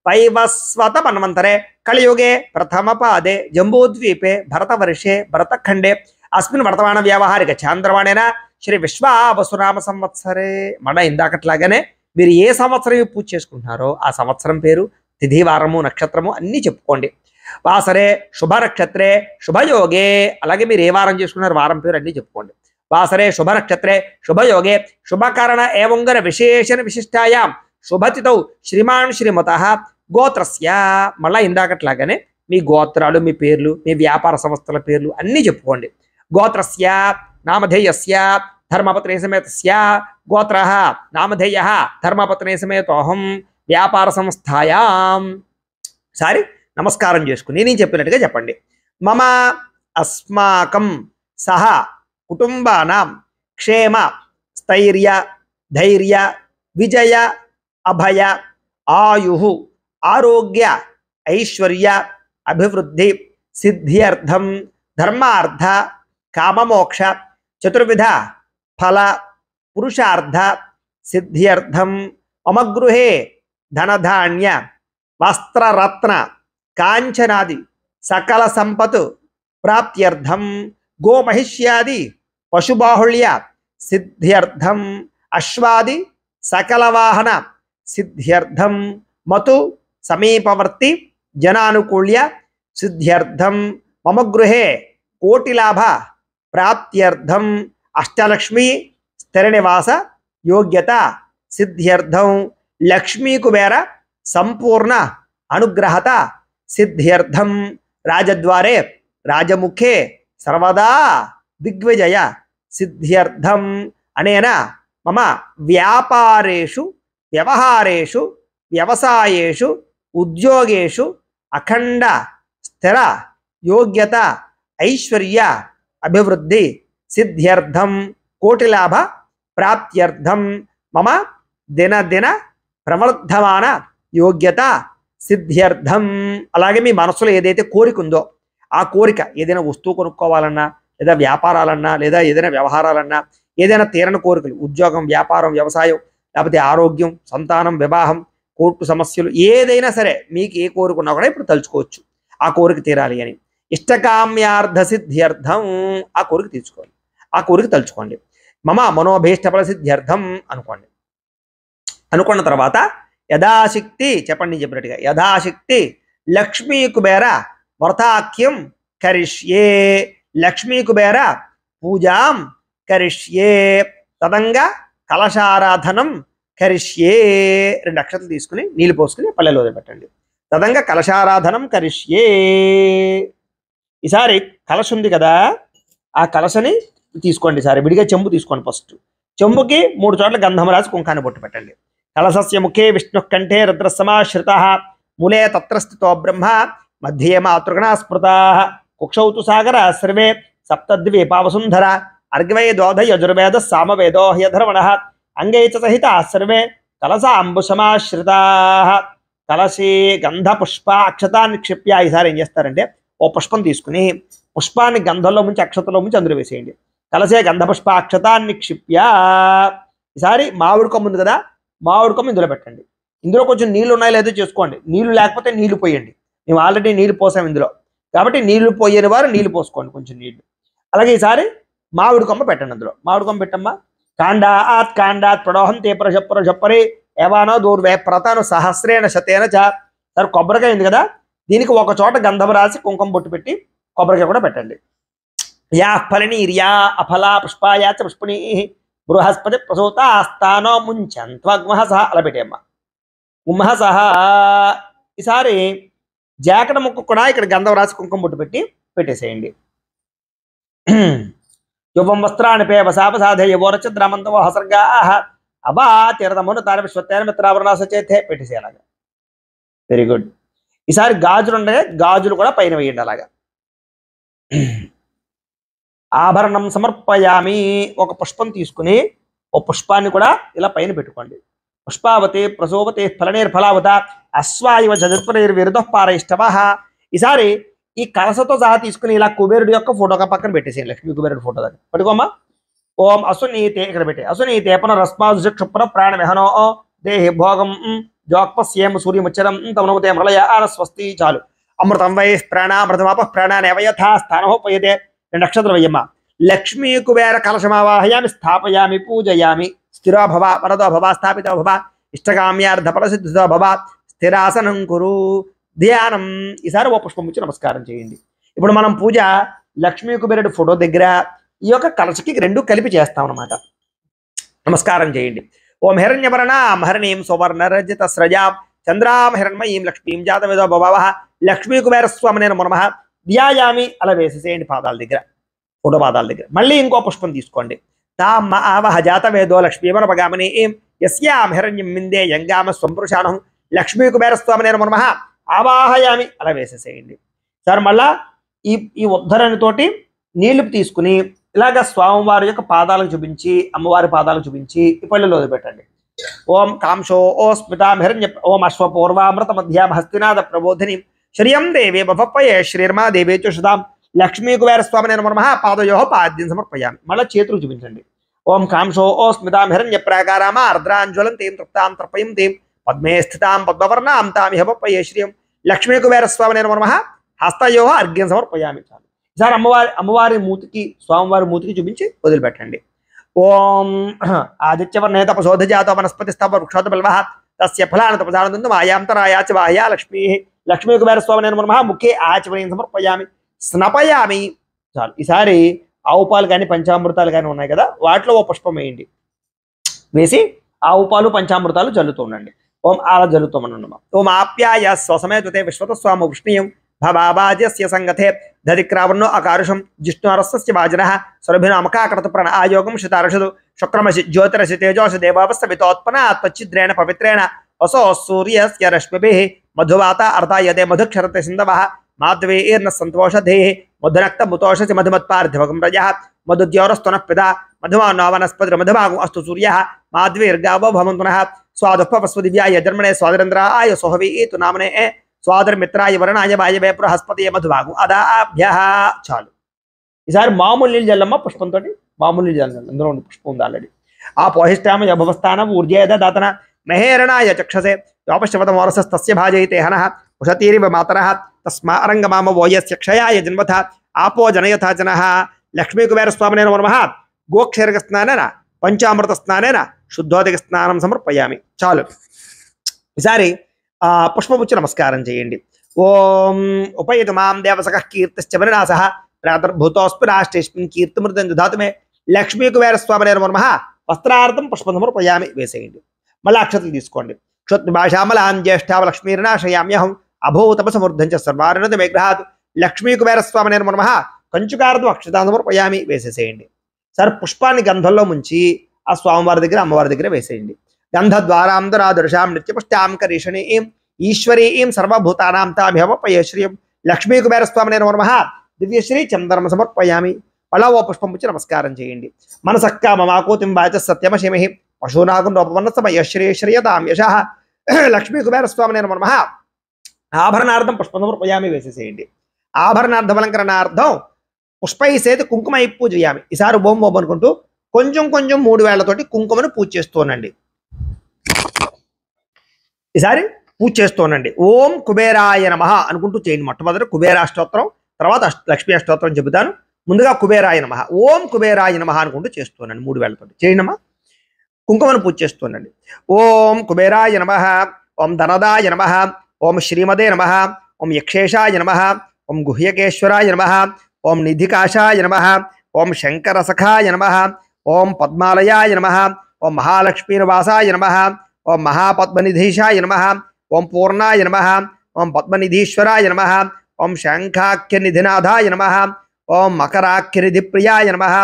వైవస్వత మన్వంతరే కలియుగే ప్రథమ పాదే జంబూద్వీపే భరతవర్షే భరతఖండే అస్మిన్ వర్తమాన వ్యావహారిక చాంద్రవాణేన శ్రీ విశ్వావసునామ సంవత్సరే. మన ఇందాకట్లాగానే మీరు ఏ సంవత్సరం పూజ చేసుకుంటున్నారో ఆ సంవత్సరం పేరు, తిథి, వారము, నక్షత్రము అన్నీ చెప్పుకోండి. వాసరే శుభ నక్షత్రే శుభయోగే, అలాగే మీరు ఏ వారం చేసుకున్నారు వారం పేరు అన్నీ చెప్పుకోండి. వాసరే శుభ నక్షత్రే శుభయోగే శుభకరణ ఏవంగర విశేషణ విశిష్టాయాం శుభతిథౌ శ్రీమాన్ శ్రీమతః గోత్రస్య. మళ్ళీ ఇందాకట్లాగానే మీ గోత్రాలు, మీ పేర్లు, మీ వ్యాపార సంస్థల పేర్లు అన్నీ చెప్పుకోండి. గోత్రస్య నామధేయస్య ధర్మపత్ని సమేతస్య గోత్రః నామధేయః ధర్మపత్ని సమేతోహం వ్యాపార సంస్థాయాం. సారి నమస్కారం చేసుకుని నేను చెప్పినట్టుగా చెప్పండి. మమ అస్మాకం సహ కుటుంబానాం క్షేమ స్థైర్య ధైర్య విజయ అభయ ఆయు ఆరోగ్య ఐశ్వర్య అభివృద్ధి సిద్ధ్యర్థం ధర్మార్థ కామమోక్ష చతుర్విధ ఫల పురుషార్థ సిద్ధ్యర్థం మమ గృహే ధనధాన్య వస్త్రరత్న కాంచనాది సకల సంపత్ ప్రాప్త్యర్థం గోమహిష్యాది పశుబాహుళ్య సిద్ధ్యర్థం అశ్వాది సకల వాహన సిద్ధ్యర్థం మతు సమీపవర్తి జనానుకూల్య సిద్ధ్యర్థం మమ గృహే కోటిలాభ ప్రాప్త్యర్థం అష్టలక్ష్మీ స్థిరనివాస యోగ్యత సిద్ధ్యర్థం లక్ష్మీ కుబేర సంపూర్ణ అనుగ్రహత సిద్ధ్యర్థం రాజద్వారే రాజముఖే సర్వదా దిగ్విజయ సిద్ధ్యర్థం అనేన మమ వ్యాపారేషు వ్యవహారేషు వ్యవసాయేషు ఉద్యోగేషు అఖండ స్థిర యోగ్యత ఐశ్వర్య అభివృద్ధి సిద్ధ్యర్థం కోటిలాభ ప్రాప్త్యర్థం మమ దినదిన ప్రవర్ధమాన యోగ్యత సిద్ధ్యర్థం. అలాగే మీ మనసులో ఏదైతే కోరిక ఉందో ఆ కోరిక, ఏదైనా వస్తువు కొనుక్కోవాలన్నా లేదా వ్యాపారాలన్నా లేదా ఏదైనా వ్యవహారాలన్నా ఏదైనా తీరని కోరికలు, ఉద్యోగం, వ్యాపారం, వ్యవసాయం, లేకపోతే ఆరోగ్యం, సంతానం, వివాహం, కోర్టు సమస్యలు, ఏదైనా సరే మీకు ఏ కోరిక ఉన్నా కూడా ఇప్పుడు తలుచుకోవచ్చు. ఆ కోరిక తీరాలి అని. ఇష్టకామ్యార్థ సిద్ధ్యర్థం, ఆ కోరిక తీర్చుకోండి, ఆ కోరిక తలుచుకోండి. మమ మనోభీష్టఫల సిద్ధ్యర్థం అనుకోండి. అనుకున్న తర్వాత యథాశక్తి చెప్పండి, చెప్పినట్టుగా యథాశక్తి లక్ష్మీ కుబేర వ్రతాఖ్యం కరిష్యే, లక్ష్మీ కుబేర పూజాం కరిష్యే, తదంగా కలశారాధనం కరిష్యే. 2 అక్షతలు తీసుకుని నీళ్ళు పోసుకుని పల్లెలో పెట్టండి. తదంగా కలశారాధనం కరిష్యే. ఈసారి కలశ ఉంది కదా, ఆ కలశని తీసుకోండి. ఈసారి విడిగా చెంబు తీసుకోండి. ఫస్ట్ చెంబుకి 3 చోట్ల గంధం రాసి కుంకాన్ని బొట్టు పెట్టండి. కలశస్య ముఖే విష్ణు కంఠే రుద్రసమాశ్రిత మూలే తత్ర స్థితో బ్రహ్మ మధ్యే మాతృగణా స్మృతా కుక్షౌ తు సాగర సర్వే సప్తద్వీపావసుంధర అర్ఘ్వై దోధ యజుర్వేద సామవేదో హ్యధర్వణ అంగై చ సహిత సర్వే కలశాంబుసమాశ్రితా. కలశే గంధ పుష్ప అక్షతాన్ని క్షిప్య. ఈసారి ఏం చేస్తారంటే ఓ పుష్పం తీసుకుని పుష్పాన్ని గంధంలో ముంచి అక్షతలో ముంచి అందులో వేసేయండి. కలసే గంధపుష్పాక్షతాన్ని నిక్షిప్య ఈసారి మామిడి కొమ్మ ఉంది కదా, మామిడి కొమ్మ ఇందులో పెట్టండి. ఇందులో కొంచెం నీళ్ళు ఉన్నాయో లేదో చేసుకోండి. నీళ్లు లేకపోతే నీళ్లు పోయండి. మేము ఆల్రెడీ నీళ్లు పోసాం ఇందులో, కాబట్టి నీళ్లు పోయని వారు నీళ్లు పోసుకోండి కొంచెం నీళ్లు. అలాగే ఈసారి మామిడి కొమ్మ పెట్టండి. అందులో మామిడి కొమ్మ పెట్టమ్మా. కాండాత్ ప్రడోహంతే ప్రజప్పరి ఏవానో దూర్వే ప్రతాను సహస్రేణ శతేన చ. సార్ కొబ్బరికాయ ఉంది కదా, దీనికి ఒక చోట గంధం రాసి కుంకుమ బొట్టు పెట్టి కొబ్బరికాయ కూడా పెట్టండి. యా ఫలినీర్యా అఫలా పుష్పాయా చ పుష్పిణీ బృహస్పతి ప్రసూత ఆస్థానో ముంచంత్వగ్మహ సహ. అలా పెట్టేమ్మా. ఉమ్మహ సహా. ఈసారి జాకెట్ ముక్క కూడా ఇక్కడ గంధం రాసి కుంకుమ బొట్టు పెట్టి పెట్టేసేయండి. యువం వస్త్రాన్ని పేవసాపసాధే యువోరచద్రామంతవో హసర్గా అబా తీరదమును తార విశ్వత్తేన మిత్రావరణాస చేతే పెట్టేసేయాలి. Very good. ఈసారి గాజులు ఉండే గాజులు కూడా పైన వేయండి. అలాగా ఆభరణం సమర్పయామి. ఒక పుష్పం తీసుకుని ఒక పుష్పాన్ని కూడా ఇలా పైన పెట్టుకోండి. పుష్పావతి ప్రసోవతి ఫలనేర్ఫలావత అశ్వాయువ జదుర్పనేర్విరుదః పారైష్టవ. ఈసారి ఈ కలసతో సహా తీసుకుని ఇలా కుబేరుడు యొక్క ఫోటో పక్కన పెట్టేసేయండి. లక్ష్మీ కుబేరుడు ఫోటో దగ్గర పట్టుకోమ్మా. ఓం అసునీతే ఇక్కడ పెట్టే అసునీతే పునరస్మాసు క్షుప్ర ప్రాణమిహనో దేహి భోగం జోక్పస్యేమ సూర్యముచ్చరం తమనమతే మృళయ ఆనస్వస్తి. చాలు. అమృతం వై ప్రాణామృతమాప ప్రాణానేవ యథా స్థానోపయతే. 2 నక్షత్రం వయ్యమ్మ. లక్ష్మీ కుబేర కలశమావాహయామి స్థాపయామి పూజయామి. స్థిరో భవ వరదో భవ స్థాపితో భవ ఇష్టకామ్యార్థ ఫలసిద్ధితో భవ స్థిరాసనం కురు. ధ్యానం. ఈసారి ఓ పుష్పం ఇచ్చి నమస్కారం చేయండి. ఇప్పుడు మనం పూజ లక్ష్మీ కుబేరుడు ఫోటో దగ్గర ఈ యొక్క కలశకి 2 కలిపి చేస్తాం అన్నమాట. నమస్కారం చేయండి. ఓం హిరణ్యవర్ణాం హరిణీం సువర్ణరజిత స్రజాం చంద్రాం హిరణ్మయీం లక్ష్మీం జాతవేదో భవ లక్ష్మీ కుబేర స్వామినే నమో నమః. ధ్యాయామి. అలా వేసేసేయండి పాదాల దగ్గర, ఫోటో పాదాల దగ్గర. మళ్ళీ ఇంకో పుష్పం తీసుకోండి. తాం ఆవహ జాతవేదో లక్ష్మీవరపగామిని యస్యాం హిరణ్యం మిందే యంగామ స్వంపురుషానం లక్ష్మీ కుబేర స్వామినే నమో నమః. ఆవాహయామి. అలా వేసేసేయండి. సార్ మళ్ళా ఈ ఉద్ధరణితోటి నీళ్లు తీసుకుని ఇలాగ స్వామివారి యొక్క పాదాలకు చూపించి అమ్మవారి పాదాలకు చూపించి ఈ పళ్ళలో పెట్టండి. ఓం కాంశో ఓ స్మితాం హిరణ్య ఓం అశ్వపూర్వామృత మధ్యాం హస్తినాథ ప్రబోధిని శ్రియం దేవే బపప్పయే శ్రీర్మా దేవే చుషుదాం లక్ష్మీ కుబేర స్వామినే నమో నమః. పాదయో పాద్యం సమర్పయామి. మళ్ళీ చేతులు చూపించండి. ఓం కాంశో ఓ స్మితాం హిరణ్య ప్రాకారామ అర్ద్రాంజ్వలం తీం తృప్తాం తృపయం తీం పద్మే స్థితాం పద్మవర్ణాం తామి హపప్పయే శ్రియం లక్ష్మీ కుబేర స్వామినే నమో నమః. హస్తయో అర్ఘ్యం సమర్పయామి. చాలు. ఈసారి అమ్మవారి మూతికి స్వామివారి మూతికి చూపించి వదిలిపెట్టండి. ఓం ఆదిత్యవర్ణే తపసోధజాతో వనస్పతి స్తవ వృక్షోత బల్వః తస్య ఫలాని తపసానందు మాయాంతరాయాచ వాహ్యా లక్ష్మీ కుబేర స్వామినే నమో నమః. ముఖే ఆచమనీయం సమర్పయామి స్నపయామి. చాలు. ఈసారి ఆవు పాలు కానీ పంచామృతాలు కానీ ఉన్నాయి కదా, వాటిలో ఓ పుష్పం వేయండి. వేసి ఆవు పాలు పంచామృతాలు జల్లుతూ ఉండండి. ఓం అలా జల్లుతామన్నమాట. ఓం ఆప్యాయ స్వసమేతే విశ్వత స్వామ వృష్ణీయం భవాబాజ్యస్య సంగతే దధిక్రావణో అకారుషం జిష్ణురస్య వాజనః సురభినామకాకృత ప్రణ్ ఆయోగం శతార్షదు శుక్రమసి జ్యోతిరసి తేజోసి దేవావస్థవితోత్పన్న ఆత్మచిద్రేణ పవిత్రేణ వసో సూర్యస్య రశ్మిభిః మధువాత అర్ధాయతే మధుక్షరతే సింధవః మాధ్వేర్న సంతోషధే మధునక్త ముతోషసి మధుమత్పార్థివగం రజః మధుద్యోరస్తునః పితా మధుమానో వనస్పతి మధుభాగం అస్తు సూర్యః మాధ్వేర్గావో భవంతునః స్వాదుపవస్వ దివ్యాయ జన్మనే స్వాదరేంద్రాయ సోహవీతు నామనే స్వాదర్మిత్రాయ వరణాయ వాయవే బృహస్పతి మధుభాగం అదాభ్యః. చాలు. ఈసారి మామూలు నీళ్ళు జల్లమ్మ పుష్పంతో. మామూలు నీళ్ళు జల్లండి. అందులో పుష్పం ఉంది ఆల్రెడీ. ఆ పోహిష్టామ యభవస్థానం ఊర్జేద దాతన మహేరణాయ చక్షసే యోపశ్చవతమోరసస్తస్య భాజయితే హనః ఉషతీరివ మాతరః తస్మా అరంగమామ వోయస్య క్షయాయ జన్మథ ఆపో జనయథా జనః లక్ష్మీ కుబేర స్వామినే నమో నమః. గోక్షేరక స్నానేన పంచామృత స్నానేన శుద్ధోదక స్నానం సమర్పయామి. చాలు. ఈసారి పుష్పముచ్చి నమస్కారం చేయండి. ఓం ఉపయతు మాం దేవసక కీర్తిశ్చ వినాశః ప్రాదుర్భూతోస్మి రాష్ట్రేస్మిన్ కీర్తిమృతం దధాతు మే లక్ష్మీ కుబేర స్వామినే నమో నమః. వస్త్రార్థం పుష్పం సమర్పయామి. వేసేయండి. మళ్ళీ అక్షతలు తీసుకోండి. క్షుద్భాషామలాం జ్యేష్ఠావ లక్ష్మీర్నాశయామ్యహం అభూతపసమృద్ధంచ సర్వారిణత మేఘ్రాత్ లక్ష్మీ కుబేర స్వామినే నమో నమః. కంచుకార్థం అక్షతాన్ని సమర్పయామి. వేసేసేయండి. సార్ పుష్పాన్ని గంధంలో ముంచి ఆ స్వామివారి దగ్గర అమ్మవారి దగ్గర వేసేయండి. గంధద్వారాంతరాదృశాం నిత్యపుష్టాం కరీషణీం ఈశ్వరీం సర్వభూతానాం తామిహవపయ శ్రియం లక్ష్మీ కుబేర స్వామినే నమో నమః. దివ్యశ్రీ చందనం సమర్పయామి. పళ్ళ ఓ పుష్పం పుచ్చి నమస్కారం చేయండి. మనసక్కా మమాకోతిం వాచ సత్యమశేమహి పశూనాగం రూపవర్ణసమయ శ్రేయతాం యశః లక్ష్మీ కుబేర స్వామినే నమో నమః. ఆభరణార్థం పుష్పం సమర్పయామి. వేసేసేయండి. ఆభరణార్థం అలంకరణార్థం పుష్పైసేది కుంకుమై పూజయామి. ఈసారి ఓం ఓం అనుకుంటూ కొంచెం కొంచెం 3 వేళ్లతోటి కుంకుమను పూజ చేస్తూనండి. ఈసారి పూజ చేస్తూనండి. ఓం కుబేరాయ నమః అనుకుంటూ చేయండి. మొట్టమొదటి కుబేరా స్తోత్రం, తర్వాత లక్ష్మీ స్తోత్రం చెబుతాను. ముందుగా కుబేరాయ నమః, ఓం కుబేరాయ నమః అనుకుంటూ చేస్తూనండి. 3 వేళ్లతోటి చేయండి. కుంకుమను పూజ చేస్తూనండి. ఓం కుబేరాయ నమః, ఓం ధనదాయ నమః, ఓం శ్రీమదే నమః, ఓం యక్షేషాయ నమః, ఓం గుహ్యకేశ్వరాయ నమః, ఓం నిధికాశాయ నమః, ఓం శంకరసఖాయ నమః, ఓం పద్మాలయాయ నమః, ఓం మహాలక్ష్మీనివాసాయ నమః, ఓం మహాపద్మనిధీశాయ నమః, ఓం పూర్ణాయ నమః, ఓం పద్మనిధీశ్వరాయ నమః, ఓం శంఖాఖ్యనిధినాథాయ నమః, ఓం మకరాఖ్యనిధిప్రియాయ నమః,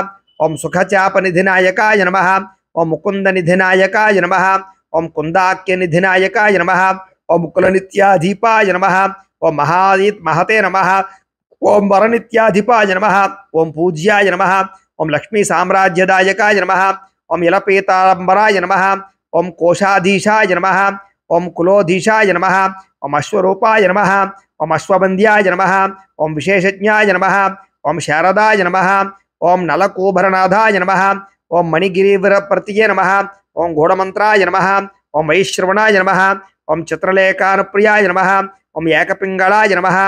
ఓం సుఖచాపనిధినాయకాయ నమః, ఓం ముకుందనిధినాయకాయ నమః, ఓం కుందాఖ్యనిధినాయకాయ నమః, ఓం కులనిత్యాధీపాయ నమః, ఓం మహతే నమః, ఓం వరనిత్యాధిపాయ నమః, ఓం పూజ్యాయ నమః, ఓం లక్ష్మీ సామ్రాజ్యదాయకాయ నమః, ఓం ఇలపీతాంబరాయ నమః, ఓం కోశాధీశాయ నమః, ఓం కులోధీశాయ నమః, ఓం అశ్వరూపాయ నమః, ఓం అశ్వబంధ్యాయ నమః, ఓం విశేషజ్ఞాయ నమః, ఓం శారదాయ నమః, ఓం నలకూభరనాథాయ నమః, ఓం మణిగిరివరప్రతియే నమః, ఓం గూఢమంత్రాయ నమః, ఓం వైశ్రవణాయ నమః, ఓం చిత్రలేఖానుప్రియాయ నమః, ఓం ఏకపింగళాయ నమః,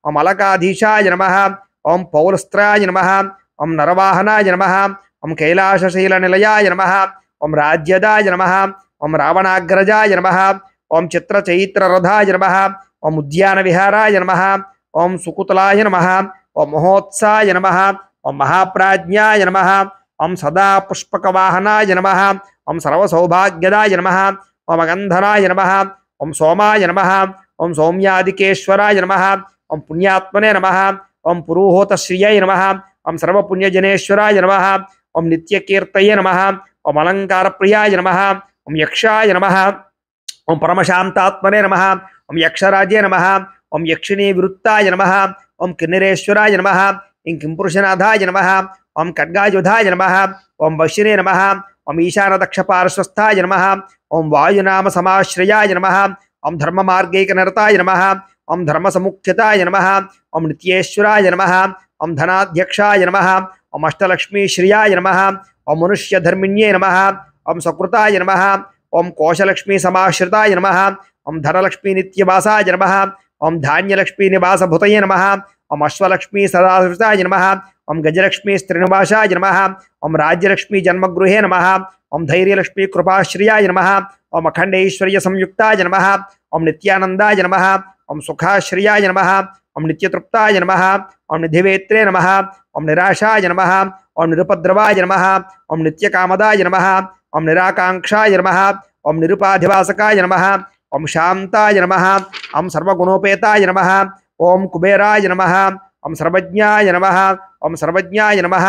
ఓం అలకాధీశాయ నమః, ఓం పౌలస్త్రాయ నమః, ఓం నరవాహనాయ నమః, ఓం కైలాసశైలనిలయాయ నమః, ఓం రాజ్యదాయ నమః, ఓం రావణాగ్రజాయ నమః, ఓం చిత్రచైత్రరథాయ నమః, ఓం ఉద్యాన విహారాయ నమః, ఓం సుకుతలాయ నమః, ఓం మహోత్సాయ నమః, ఓం మహాప్రాజ్ఞాయ నమః, ఓం సదా పుష్పకవాహనాయ నమః, ఓం సర్వసౌభాగ్యదాయ నమః, ఓం అగంధనాయ నమః, ఓం సోమాయ నమః, ఓం సౌమ్యాదికేశ్వరాయ నమః, ఓం పుణ్యాత్మనే నమః, ఓం పురోహోతశ్రియై నమః, ఓం సర్వపుణ్యజనేశ్వరాయ నమః, ఓం నిత్యకీర్తయే నమః, ఓం అలంకారప్రియాయ నమః, ఓం యక్షాయ నమః, ఓం పరమశాంతాత్మనే నమః, ఓం యక్షరాజే నమః, ఓం యక్షిణీ విరుత్తాయ నమః, ఓం కిన్నరేశ్వరాయ నమః, ఓం కింపురుషనాథాయ నమః, ఓం ఖడ్గాయుధాయ నమః, ఓం వశినే నమః, ఓం ఈశానదక్షపార్శ్వస్థాయ నమః, ఓం వాయునామ సమాశ్రయాయ నమః, ఓం ధర్మమార్గైకనిరతాయ నమః, ఓం ధర్మసముఖ్యతాయ నమః, ఓం నిత్యేశ్వరాయ నమః, ఓం ధనాధ్యక్షాయ నమః, ఓం అష్టలక్ష్మీశ్రియాయ నమః, ఓం మనుష్యధర్మిణ్యే నమః, ఓం సకృతాయ నమః, ఓం కోశలక్ష్మీ సమాశ్రితాయ నమః, ఓం ధనలక్ష్మీ నిత్యవాసాయ నమః, ఓం ధాన్యలక్ష్మీ నివాసభూతయే నమః, ఓం అశ్వలక్ష్మీ సదాశ్రితాయ నమః, ఓం గజలక్ష్మీ స్త్రీనివాసాయ నమః, ఓం రాజ్యలక్ష్మీ జన్మగృహే నమః, ఓం ధైర్యలక్ష్మీ కృపాశ్రియాయ నమః, ఓం అఖండైశ్వర్య సంయుక్తాయ నమః, ఓం నిత్యానందాయ నమః, ఓం సుఖాశ్రియాయ నమః, ఓం నిత్యతృప్తాయ నమః, ఓం నిధివేత్రే నమః, ఓం నిరాశాయ నమః, ఓం నిరుపద్రవాయ నమః, ఓం నిత్యకామదాయ నమః, ఓం నిరాకాంక్షాయ నమః, ఓం నిరుపాధివాసకాయ నమః, ఓం శాంతాయ నమః, ఓం సర్వగుణోపేతాయ నమః, ఓం కుబేరాయ నమః, ఓం సర్వజ్ఞాయ నమః, ఓం సర్వజ్ఞాయ నమః,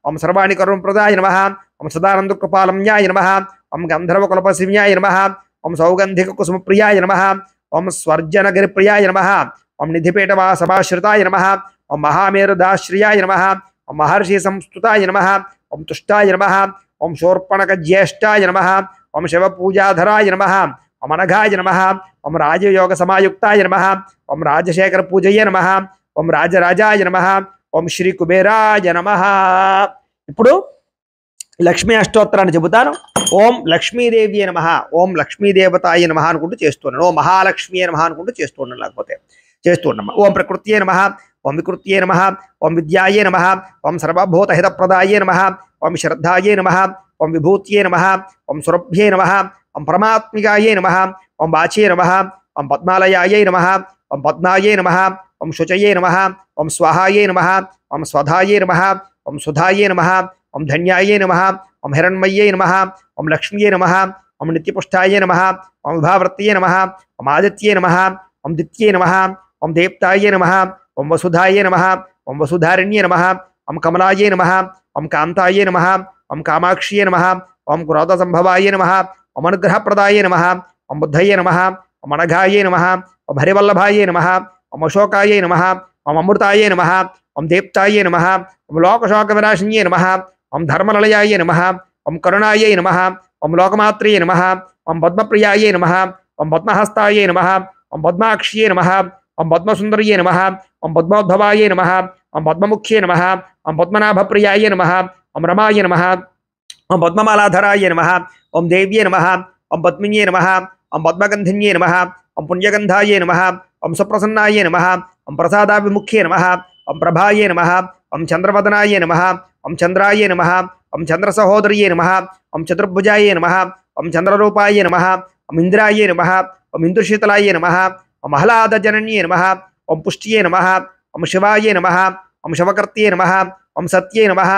ఓం సర్వాణి కరుణప్రదాయ నమః, ఓం సదానందకృపాలమ్యాయ నమః, ఓం గంధర్వకులపశివ్యాయ నమః, ఓం సౌగంధిక కుసుమప్రియాయ నమః, ఓం స్వర్జనగిరిప్రియాయ నమః, ఓం నిధిపీఠవాసమాశ్రితాయ నమః, ఓం మహామేరుదాశ్రియాయ నమః, ఓం మహర్షి సంస్తుతాయ నమః, ఓం తుష్టాయ నమః, ఓం శూర్పణక జ్యేష్ఠాయ నమః, ఓం శివపూజాధరాయ నమః, ఓం అనఘాయ నమః, ఓం రాజయోగ సమాయుక్తాయ నమః, ఓం రాజశేఖర పూజయే నమః, ఓం రాజరాజాయ నమః, ఓం శ్రీ కుబేరాయ నమః. ఇప్పుడు లక్ష్మీ అష్టోత్తరాన్ని చెబుతాను. ఓం లక్ష్మీదేవి నమః, ఓం లక్ష్మీదేవతాయ నమః అనుకుంటూ చేస్తున్నాను. ఓం మహాలక్ష్మీ నమః అనుకుంటూ చేస్తున్నాను. లేకపోతే చేస్తున్నాం. ఓం ప్రకృత్యే నమః, ఓం వికృత్యే నమః, ఓం విద్యాయే నమః, ఓం సర్వభూతహితప్రదాయే నమః, ఓం శ్రద్ధాయే నమః, ఓం విభూత్యే నమః, ఓం సురభ్యే నమః, ఓం పరమాత్మికాయే నమః, ఓం వాచే నమః, ఓం పద్మాలయాయే నమః, ఓం పద్మాయే నమః, ఓం శుచయే నమః, ఓం స్వాహాయే నమః, ఓం స్వధాయే నమః, ఓం సుధాయే నమః, ఓం ధన్యాయే నమః, ఓం హిరణ్మయ్యే నమః, ఓం లక్ష్మ్యే నమః, ఓం నిత్యపుష్టాయే నమః, ఓం విభావృత్యే నమః, ఓం ఆదిత్యే నమః, ఓం దిత్యే నమః, ఓం దేప్తాయే నమః, ఓం వసుధాయే నమః, ఓం వసుధారిణ్యే నమః, ఓం కమలాయే నమః, ఓం కాంతాయే నమః, ఓం కామాక్ష్యే నమః, ఓం క్రోధసంభవాయే నమః, ఓం అనుగ్రహప్రదాయే నమః, ఓం బుద్ధయే నమః, ఓం అనఘాయే నమః, ఓం హరివల్లభాయే నమః, ఓం అశోకాయే నమః, ఓం అమృతాయే నమః, ఓం దేప్తాయే నమః, ఓం లోకశోకవినాశిన్యే నమః, ఓం ధర్మలయాయే నమః, ఓం కరుణాయే నమః, ఓం లోకమాత్రియే నమః, ఓం పద్మప్రియాయే నమః, ఓం పద్మహస్తాయే నమః, ఓం పద్మాక్ష్యే నమః, ఓం పద్మసుందర్యే నమః, ఓం పద్మోద్భవాయే నమః, ఓం పద్మముఖ్యే నమః, ఓం పద్మనాభప్రియాయ నమః, ఓం రమాయ నమః, ఓం పద్మమాలాధరాయ నమః, ఓం దేవ్యే నమః, ఓం పద్మిన్యే నమః, ఓం పద్మగంధిన్యే నమః, ఓం పుణ్యగంధాయ నమః, ఓం సుప్రసన్నాయ నమః, ఓం ప్రసాదాభిముఖ్యే నమః, ఓం ప్రభాయ నమః, ఓం చంద్రవదనాయ నమః, ఓం చంద్రాయ నమః, ఓం చంద్రసహోదర్యే నమః, ఓం చతుర్భుజాయ నమః, ఓం చంద్రరూపాయ నమః, ఓం ఇంద్రాయ నమః, ఓం ఇంద్రశీతలాయ నమః, ఓం ఆహ్లాదజనన్యే నమః, ఓం పుష్ట్యే నమః, ఓం శివాయ నమః, ఓం శవకర్త్యే నమః, ఓం సత్యే నమః,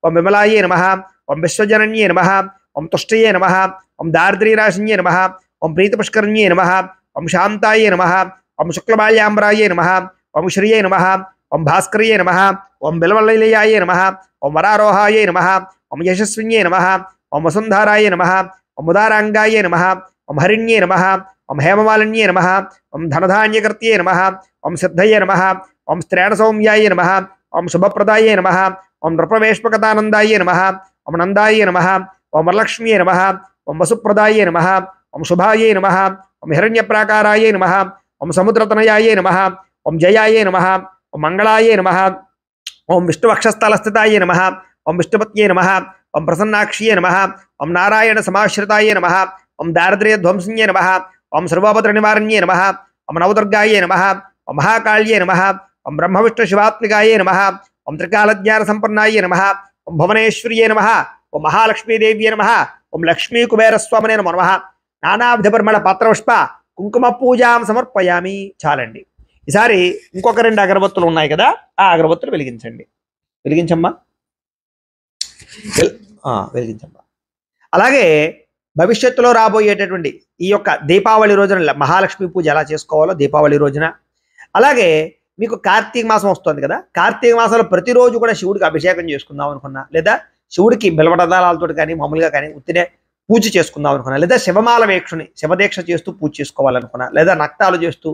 ఓం విమలాయ నమః, ఓం విశ్వజనన్యే నమః, ఓం తుష్టయే నమః, ఓం దారిద్ర్యరాశిన్యే నమః, ఓం ప్రీతపుష్కరిణ్యే నమః, ఓం శాంతాయ నమః, ఓం శుక్లబాల్యాంబరాయ నమః, ఓం శ్రియే నమః, ఓం భాస్కర్యే నమః, ఓం బిల్వలైలయాయ నమః, ఓం వరారోహాయ నమః, ఓం యశస్విన్యే నమః, ఓం వసుంధరాయ నమః, ఓం ఉదారాంగాయ నమః, ఓం హరిణ్యే నమః, ఓం హేమమాలిన్యే నమః, ఓం ధనధాన్యకర్త్యే నమః, ఓం సిద్ధయే నమః, ఓం శ్రేణసౌమ్యాయ నమః, ఓం శుభప్రదాయ నమః, ఓం నృపవేష్పకతానందాయ నమః, ఓం నందాయ నమః, ఓం వరలక్ష్మ్యే నమః, ఓం వసుప్రదాయ నమః, ఓం శుభాయ నమః, ఓం హిరణ్యప్రాకారాయ నమః, ఓం సముద్రతనయాయ నమః, ఓం జయాయ నమః, ఓం మంగళాయ నమః, ఓం విష్ణువక్షస్థలస్థితాయ నమః, ఓం విష్ణుపత్యే నమః, ఓం ప్రసన్నాక్ష్యే నమః, ఓం నారాయణ సమాశ్రితాయ నమః, ఓం దారిద్ర్యధ్వంసిన్యే నమః, ఓం సర్వోపద్రనివారణ్యే నమః, ఓం నవదుర్గాయ నమః, ఓం మహాకాళ్యే నమః, ఓం బ్రహ్మవిష్ణుశివాత్మికాయ నమః, ఓం త్రికాలజ్ఞానసంపన్నాయ నమః, ఓం భువనేశ్వర్యే నమః, ఓం మహాలక్ష్మీదేవ్యే నమః, ఓం లక్ష్మీకుబేరస్వామినే నమో నమః. నానావిధ పరిమళ పత్రపుష్ప కుంకుమ పూజాం సమర్పయామి. చాలండి. ఈసారి ఇంకొక 2 అగరబత్తులు ఉన్నాయి కదా, ఆ అగరబత్తులు వెలిగించండి. వెలిగించమ్మా, వెలిగించమ్మా. అలాగే భవిష్యత్తులో రాబోయేటటువంటి ఈ యొక్క దీపావళి రోజున మహాలక్ష్మి పూజ ఎలా చేసుకోవాలో దీపావళి రోజున, అలాగే మీకు కార్తీక మాసం వస్తుంది కదా, కార్తీక మాసంలో ప్రతిరోజు కూడా శివుడికి అభిషేకం చేసుకుందాం అనుకున్నా, లేదా శివుడికి బిల్వడదాలతో కానీ మామూలుగా కానీ ఉత్తినే పూజ చేసుకుందాం అనుకున్నా, లేదా శివమాల వేక్షుని శివదీక్ష చేస్తూ పూజ చేసుకోవాలనుకున్నా, లేదా నక్తాలు చేస్తూ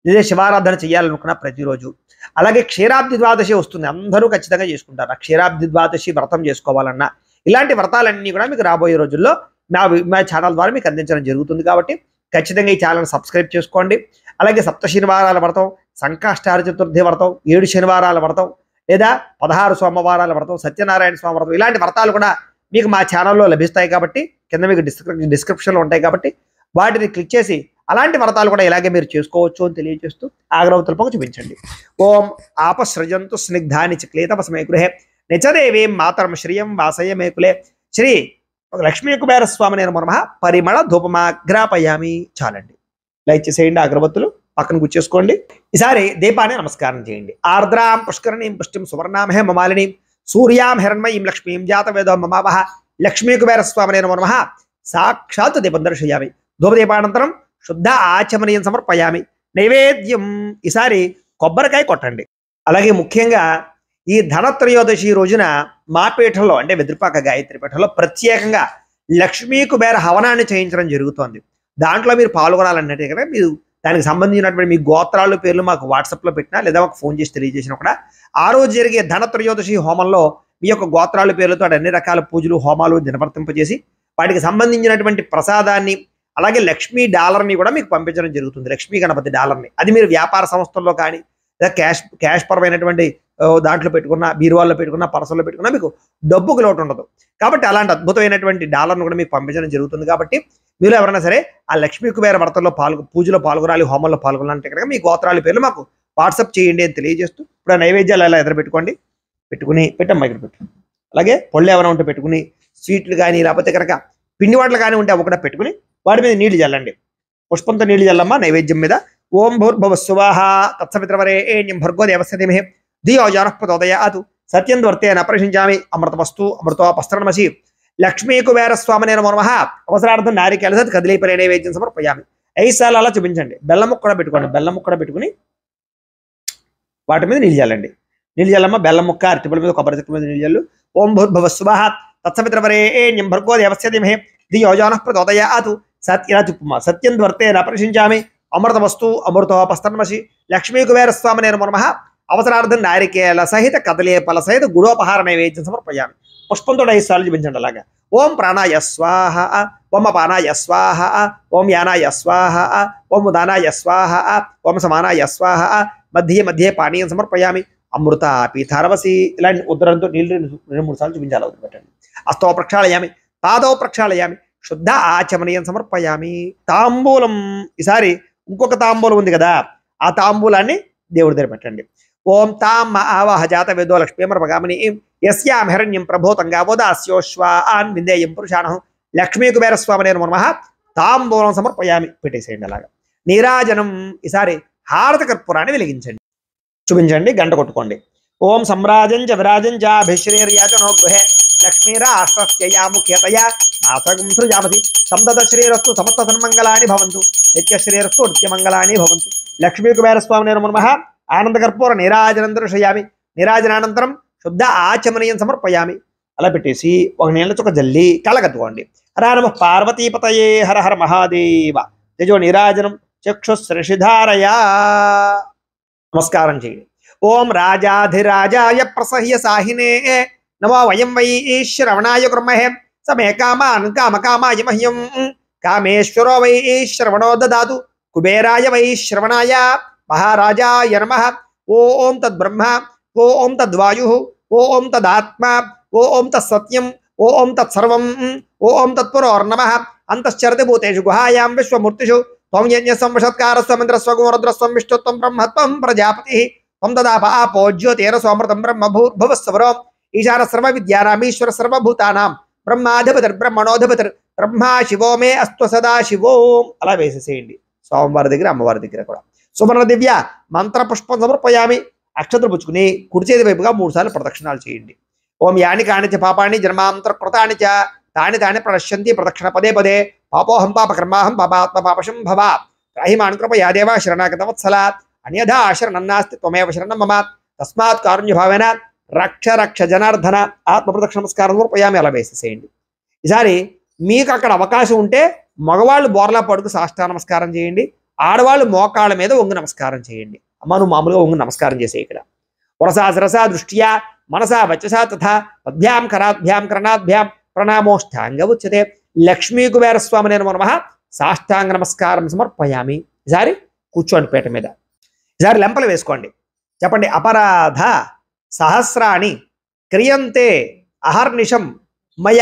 లేదా శివారాధన చేయాలనుకున్నా ప్రతిరోజు. అలాగే క్షీరాబ్ది ద్వాదశి వస్తుంది, అందరూ ఖచ్చితంగా చేసుకుంటారు. ఆ క్షీరాబ్ది ద్వాదశి వ్రతం చేసుకోవాలన్నా ఇలాంటి వ్రతాలన్నీ కూడా మీకు రాబోయే రోజుల్లో మా ఛానల్ ద్వారా మీకు అందించడం జరుగుతుంది. కాబట్టి ఖచ్చితంగా ఈ ఛానల్ సబ్స్క్రైబ్ చేసుకోండి. అలాగే సప్త శనివారాల వ్రతం, సంకష్టార చతుర్థి వ్రతం, 7 శనివారాల వ్రతం, లేదా 16 సోమవారాల వ్రతం, సత్యనారాయణ స్వామి వ్రతం, ఇలాంటి వ్రతాలు కూడా మీకు మా ఛానల్లో లభిస్తాయి. కాబట్టి కింద మీకు డిస్క్రిప్షన్లో ఉంటాయి. కాబట్టి వాటిని క్లిక్ చేసి అలాంటి వ్రతాలు కూడా ఇలాగే మీరు చేసుకోవచ్చు అని తెలియజేస్తూ ఆగ్రవతల్పకు చూపించండి. ఓం ఆపసృజంతు స్నిగ్ధాని చిక్లేతపసమే గృహే నిచదేవీం మాతరం శ్రియం వాసయ మేకులే శ్రీ లక్ష్మీ కుబేరస్వామినే నమో నమః. పరిమళ ధూపమాగ్రాపయామి. చాలండి. లైక్ చేసేయండి. అగరబత్తులు పక్కన గుచ్చేసుకోండి. ఈసారి దీపాన్ని నమస్కారం చేయండి. ఆర్ద్రాం పుష్కరణీం పుష్టిం సువర్ణాం హేమమాలినీం సూర్యాం హిరణ్మయీం లక్ష్మీం జాతవేదో మమావహ లక్ష్మీ కుబేరస్వామినే నమో నమః. సాక్షాత్ దీపం దర్శయామి. ధూపదీపానంతరం శుద్ధ ఆచమనీయం సమర్పయామి. నైవేద్యం. ఈసారి కొబ్బరికాయ కొట్టండి. అలాగే ముఖ్యంగా ఈ ధనత్రయోదశి రోజున మా పీఠంలో అంటే వెదురుపాక గాయత్రి పీఠంలో ప్రత్యేకంగా లక్ష్మీ కుబేర హవనాన్ని చేయించడం జరుగుతోంది. దాంట్లో మీరు పాల్గొనాలన్నట్టే కదా, మీరు దానికి సంబంధించినటువంటి మీ గోత్రాలు పేర్లు మాకు వాట్సాప్లో పెట్టినా లేదా మాకు ఫోన్ చేసి తెలియజేసినా కూడా ఆ రోజు జరిగే ధనత్రయోదశి హోమంలో మీ యొక్క గోత్రాలు పేర్లతో అన్ని రకాల పూజలు హోమాలు దినవర్తింపజేసి వాటికి సంబంధించినటువంటి ప్రసాదాన్ని అలాగే లక్ష్మీ డాలర్ని కూడా మీకు పంపించడం జరుగుతుంది. లక్ష్మీ గణపతి డాలర్ని అది మీరు వ్యాపార సంస్థల్లో కానీ లేదా క్యాష్ పరమైనటువంటి దాంట్లో పెట్టుకున్న బీరువాల్లో పెట్టుకున్న పర్సల్లో పెట్టుకున్నా మీకు డబ్బుకు లోటు ఉండదు. కాబట్టి అలాంటి అద్భుతమైనటువంటి డాలర్ను కూడా మీకు పంపించడం జరుగుతుంది. కాబట్టి మీరు ఎవరైనా సరే ఆ లక్ష్మీ కుబేర వ్రతంలో పూజలో పాల్గొనాలి, హోమంలో పాల్గొనాలంటే కనుక మీ గోత్రాల పేర్లు మాకు వాట్సాప్ చేయండి అని తెలియజేస్తూ ఇప్పుడు ఆ నైవేద్యాలు ఎలా ఎదురు పెట్టుకుని పెట్టమ్మా ఇక్కడ పెట్టు. అలాగే పళ్ళు ఏమైనా ఉంటే పెట్టుకుని స్వీట్లు కానీ లేకపోతే కనుక పిండి వంటలు కానీ ఉంటే అవి కూడా పెట్టుకుని వాటి మీద నీళ్లు చల్లండి. పుష్పంతో నీళ్లు చల్లమ్మా నైవేద్యం మీద. ఓం భూర్భువస్సువాహ తత్సవిత్రవరేణ్యం భర్గో దేవస్య ధీమహి ధియో యనః ప్రచోదయాత్ సత్యం వర్తేన ప్రశంచామి అమృతమస్తు అమృతోపస్త్రమసి లక్ష్మీ కుబేరస్వామినే నమో నమః. అవసరార్థం నారికేళ సత్ కదిలీపరే నైవేద్యం సమర్పయామి. 5 సార్లు అలా చూపించండి. బెల్లం ముక్క కూడా పెట్టుకోండి. బెల్లం ముక్క కూడా పెట్టుకుని వాటి మీద నీళ్ళు చల్లండి. నీళ్ళు చల్లమ్మ. బెల్లం ముక్క అరటిపళ్ళ మీద కొబ్బరి చెట్ల మీద నీళ్ళు చల్లు. ఓం భూర్భువస్సువాహ తత్సవిత్రవరేణ్యం భర్గో దేవస్య ధీమహి ధియో యనః ప్రచోదయాత్ ఇలా చెప్పుమా. సత్యం వర్తేన ప్రశంచామి అమృతమస్తు అమృతోపస్త్రమసి లక్ష్మీ కుబేరస్వామినే నమో నమః. అవసరార్థం నారికేళ సహిత కదలీఫల సహిత గుడోపహార నైవేద్యం సమర్పయామి. పుష్పంతో 5 సార్లు చూపించండి. అలాగా ఓం ప్రాణాయ స్వాహ, ఓం అపానాయ స్వాహ, ఓం యానాయ స్వాహ, ఓం ఉదానాయ స్వాహ, ఓం సమానాయ స్వాహ, మధ్యే మధ్యే పానీయం సమర్పయామి. అమృత పీతారవసి ఇలాంటి ఉత్తరంతో నీళ్ళు 2-3 సార్లు చూపించాలి. వదిలిపెట్టండి. అస్తో ప్రక్షాళయామి, పాదో ప్రక్షాళయామి, శుద్ధ ఆచమనీయం సమర్పయామి. తాంబూలం, ఈసారి ఇంకొక తాంబూలం ఉంది కదా, ఆ తాంబూలాన్ని దేవుడి దగ్గర పెట్టండి. ఓం తాం ఆవాహ జాత వేదో లక్ష్మీమర్పగామిని యస్యాం హిరణ్యం ప్రభూతంగా వోదాస్యోశ్వాన్ విందేయం పురుషాణం లక్ష్మీ కుబేర స్వామినే నమః తాంబూలం సమర్పయామి. పెట్టేసేయండి. అలాగా నీరాజనం, ఈసారి హారత కర్పూరాన్ని వెలిగించండి, చూపించండి, గంట కొట్టుకోండి. ఓం సమ్రాజం చ విరాజం చ అభిశ్రీర్యాచనో గృహే లక్ష్మీరాష్ట్రస్యయా ముఖ్యతయా నాసగం సృజామసి సంతత శ్రీరస్తు సమస్త సన్మంగళాని భవంతు నిత్యశ్రీరస్తు నిత్యమంగళాని భవంతు. లక్ష్మీ కుబేరస్వామినే నమః. ఆనందకర్పూర నీరాజనం దర్శయామి. నీరాజనానంతరం శుద్ధ ఆచమనీయం సమర్పయామి. అలా పెట్టేసి ఒక నీళ్ళ చుక్క జల్లి కళ్ళగత్తుకోండి. హర నమః పార్వతీపతయే హర హర మహాదేవ. తేజో నీరాజనం చక్షుశ్రషిధారయా. నమస్కారం చేయండి. ఓం రాజాధిరాజాయ ప్రసహ్య సాహినే నమో వయం వై శ్రవణాయ కుర్మహే సమే కామాన్ కామకామాయ మహ్యం కామేశ్వరో వై శ్రవణో దదాతు కుబేరాయ వై శ్రవణాయ మహారాజాయ నమః. ఓం తద్బ్రహ్మ, ఓం తద్వాయు, ఓం తదాత్మ, ఓం తత్సత్యం, ఓం తత్సర్వం, ఓం తత్పురోర్నమః. అంతశ్చరతి భూతేషు గుహాయాం విశ్వమూర్తిషు త్వం యజ్ఞ సంవశత్కారస్వమింద్రస్వగో రుద్రస్వం విష్ణుత్వం బ్రహ్మత్వం ప్రజాపతి త్వం తదాప ఆపో జ్యోతిరసోమృతం బ్రహ్మ భూర్భువస్సవరో ఈశాన సర్వ విద్యానామీశ్వర సర్వభూతానాం బ్రహ్మాధిపతిర్ బ్రహ్మణోధిపతిర్ బ్రహ్మా శివో మే అస్తు సదా శివో. అలా వేసేసేయండి. స్వామివారి దగ్గర, అమ్మవారి దగ్గర కూడా. సువర్ణ దివ్య మంత్ర పుష్పం సమర్పయామి. అక్షతలు పుచ్చుకుని కుడి చేతి వైపుగా 3 సార్లు ప్రదక్షిణాలు చేయండి. ఓం యాని కాని చ పాపాని జన్మాంతర కృతాని చ తాని తాని ప్రణశ్యంతి ప్రదక్షిణ పదే పదే పాపోహం పాపకర్మాహం పాపాత్మ పాపశం భవ రాహిమాన్ కృపయా దేవ శరణాగత వత్సల అన్యథా శరణన్నాస్తి త్వమేవ శరణం మమ తస్మాత్ కారుణ్య భావేన రక్ష రక్ష జనార్దన. ఆత్మ ప్రదక్షిణ నమస్కారం సమర్పయామి. అలా వేసేసేయండి. ఈసారి మీకు అక్కడ అవకాశం ఉంటే మగవాళ్ళు బోర్లా పడుకు సాష్టాంగ నమస్కారం చేయండి. ఆడవాళ్ళు మోకాళ్ళ మీద ఒంగు నమస్కారం చేయండి. అమ్మ నువ్వు మామూలుగా ఒంగు నమస్కారం చేసే. ఇక్కడ వరసా శిరసా దృష్ట్యా మనసా వచసా తథా పద్భ్యాం కరాభ్యాం కరణాభ్యాం ప్రణామోష్టాంగ ఉచ్యతే. లక్ష్మీ కుబేర స్వామినే నమః. సాష్టాంగ నమస్కారం సమర్పయామి. ఈసారి కూర్చోండి పీట మీద. ఈసారి లెంపలు వేసుకోండి. చెప్పండి. అపరాధ సహస్రాణి క్రియంతే అహర్నిశం మయ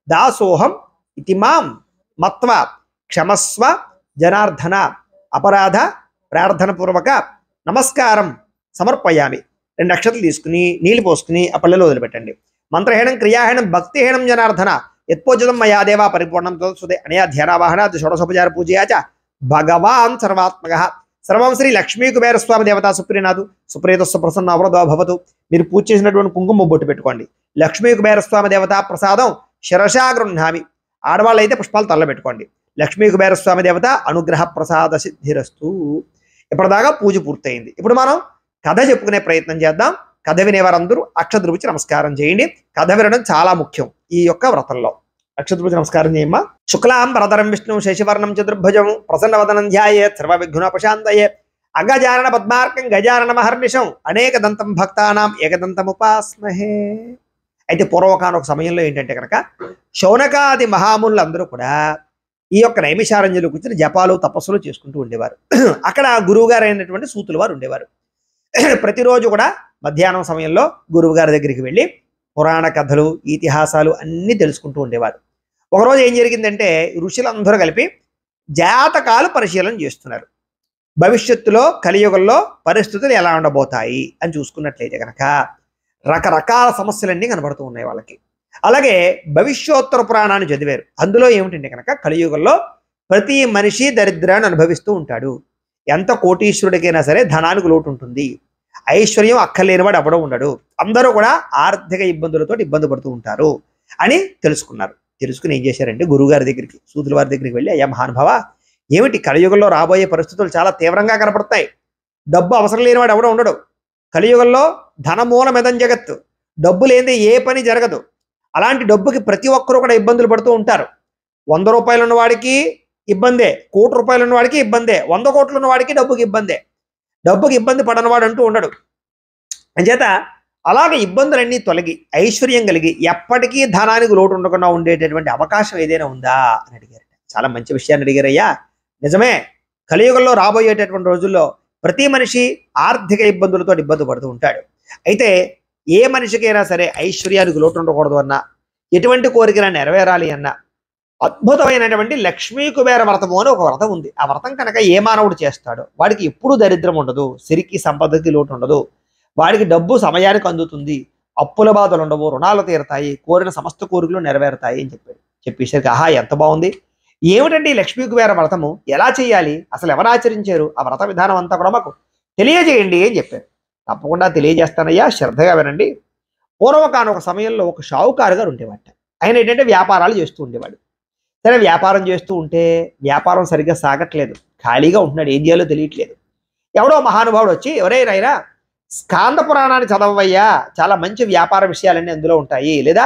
దాసోహం ఇతి మాం మత్వ క్షమస్వ జనార్దన. అపరాధ ప్రార్థన పూర్వక నమస్కారం సమర్పయామి. 2 అక్షతలు తీసుకుని నీళ్లు పోసుకుని ఆ పళ్ళలో వదిలిపెట్టండి. మంత్రహీనం క్రియాహీనం భక్తిహీనం జనార్దన యత్పోజితం మయా దేవా పరిపూర్ణం తోసుదే అనయా ధ్యానావాహనాది షోడశోపచార పూజయా చ భగవాన్ సర్వాత్మక. సర్వం శ్రీ లక్ష్మీ కుబేర స్వామి దేవతా సుప్రీనాథు సుప్రీతస్సు ప్రసన్న అవరదో భవతు. మీరు పూజ చేసినటువంటి కుంకుమ బొట్టు పెట్టుకోండి. లక్ష్మీ కుబేర స్వామి దేవతా ప్రసాదం శిరసా గృహ్ణామి. ఆడవాళ్ళు అయితే పుష్పాలు తల్ల పెట్టుకోండి. లక్ష్మీ కుబేర స్వామి దేవత అనుగ్రహ ప్రసాద సిద్ధిరస్తు. ఇప్పటిదాకా పూజ పూర్తయింది. ఇప్పుడు మనం కథ చెప్పుకునే ప్రయత్నం చేద్దాం. కథ వినేవారందరూ అక్షతృపుచి నమస్కారం చేయండి. కథ వినడం చాలా ముఖ్యం ఈ యొక్క వ్రతంలో. అక్షతృపుచి నమస్కారం చేయమ్మా. శుక్లాం వరదరం విష్ణు శశివర్ణం చతుర్భుజం ప్రసన్నవదనం ధ్యాయేత్ సర్వ విఘ్నోపశాంతయే అగజానన పద్మార్కం గజానన మహర్నిశం అనేక దంతం భక్తానాం ఏకదంతం ఉపాస్మహే. అయితే పూర్వకానొక సమయంలో ఏంటంటే కనుక శౌనకాది మహామునులందరూ కూడా ఈ యొక్క నైమిషారణ్యంలో కూర్చొని జపాలు తపస్సులు చేసుకుంటూ ఉండేవారు. అక్కడ గురువు గారు అయినటువంటి సూతులు వారు ఉండేవారు. ప్రతిరోజు కూడా మధ్యాహ్నం సమయంలో గురువు గారి దగ్గరికి వెళ్ళి పురాణ కథలు ఇతిహాసాలు అన్నీ తెలుసుకుంటూ ఉండేవారు. ఒకరోజు ఏం జరిగిందంటే ఋషులందరూ కలిపి జాతకాలు పరిశీలన చేస్తున్నారు. భవిష్యత్తులో కలియుగంలో పరిస్థితులు ఎలా ఉండబోతాయి అని చూసుకున్నట్లయితే కనుక రకరకాల సమస్యలన్నీ కనబడుతూ ఉన్నాయి వాళ్ళకి. అలాగే భవిష్యోత్తర పురాణాన్ని చదివారు. అందులో ఏమిటంటే కనుక కలియుగంలో ప్రతి మనిషి దరిద్రాన్ని అనుభవిస్తూ ఉంటాడు. ఎంత కోటీశ్వరుడికైనా సరే ధనానికి లోటు ఉంటుంది. ఐశ్వర్యం అక్కర్లేనివాడు ఎవడో ఉండడు. అందరూ కూడా ఆర్థిక ఇబ్బందులతో ఇబ్బంది పడుతూ ఉంటారు అని తెలుసుకున్నారు. తెలుసుకుని ఏం చేశారంటే గురువుగారి దగ్గరికి సూతుల వారి దగ్గరికి వెళ్ళి అయ్యా మహానుభావ, ఏమిటి కలియుగంలో రాబోయే పరిస్థితులు చాలా తీవ్రంగా కనపడతాయి. డబ్బు అవసరం లేనివాడు ఎవడో ఉండడు. కలియుగంలో ధనమూలమిదం జగత్తు. డబ్బు లేనిదే ఏ పని జరగదు. అలాంటి డబ్బుకి ప్రతి ఒక్కరూ కూడా ఇబ్బందులు పడుతూ ఉంటారు. 100 రూపాయలు ఉన్నవాడికి ఇబ్బందే, 1 కోటి రూపాయలు ఉన్నవాడికి ఇబ్బందే, 100 కోట్లు ఉన్నవాడికి డబ్బుకి ఇబ్బందే. డబ్బుకి ఇబ్బంది పడనివాడు అంటూ ఉండడు. అంచేత అలాగే ఇబ్బందులన్నీ తొలగి ఐశ్వర్యం కలిగి ఎప్పటికీ ధనానికి లోటు ఉండకుండా ఉండేటటువంటి అవకాశం ఏదైనా ఉందా అని అడిగారు. చాలా మంచి విషయాన్ని అడిగారయ్యా. నిజమే, కలియుగంలో రాబోయేటటువంటి రోజుల్లో ప్రతి మనిషి ఆర్థిక ఇబ్బందులతో ఇబ్బంది పడుతూ ఉంటాడు. అయితే ఏ మనిషికైనా సరే ఐశ్వర్యానికి లోటు ఉండకూడదు అన్నా, ఎటువంటి కోరికైనా నెరవేరాలి అన్నా అద్భుతమైనటువంటి లక్ష్మీ కుబేర వ్రతము అని ఒక వ్రతం ఉంది. ఆ వ్రతం కనుక ఏ మానవుడు చేస్తాడో వాడికి ఎప్పుడూ దరిద్రం ఉండదు, సిరికి సంపదకి లోటు ఉండదు, వాడికి డబ్బు సమయానికి అందుతుంది, అప్పుల బాధలు ఉండవు, రుణాలు తీరతాయి, కోరిన సమస్త కోరికలు నెరవేరుతాయి అని చెప్పాడు. చెప్పేసరికి ఆహా ఎంత బాగుంది, ఏమిటండి ఈ లక్ష్మీ కుబేర వ్రతము, ఎలా చేయాలి, అసలు ఎవరు ఆచరించారు, ఆ వ్రత విధానం అంతా కూడా మాకు తెలియజేయండి అని చెప్పారు. తప్పకుండా తెలియజేస్తానయ్యా, శ్రద్ధగా వినండి. పూర్వకానొక సమయంలో ఒక షావుకారు గారు ఉండేవాట. ఆయన ఏంటంటే వ్యాపారాలు చేస్తూ ఉండేవాడు. సరే వ్యాపారం చేస్తూ ఉంటే వ్యాపారం సరిగ్గా సాగట్లేదు, ఖాళీగా ఉంటున్నాడు, ఏం చేయాలో తెలియట్లేదు. ఎవడో మహానుభావుడు వచ్చి, ఎవరైనా స్కాంద పురాణాన్ని చదవయ్యా, చాలా మంచి వ్యాపార విషయాలన్నీ అందులో ఉంటాయి, లేదా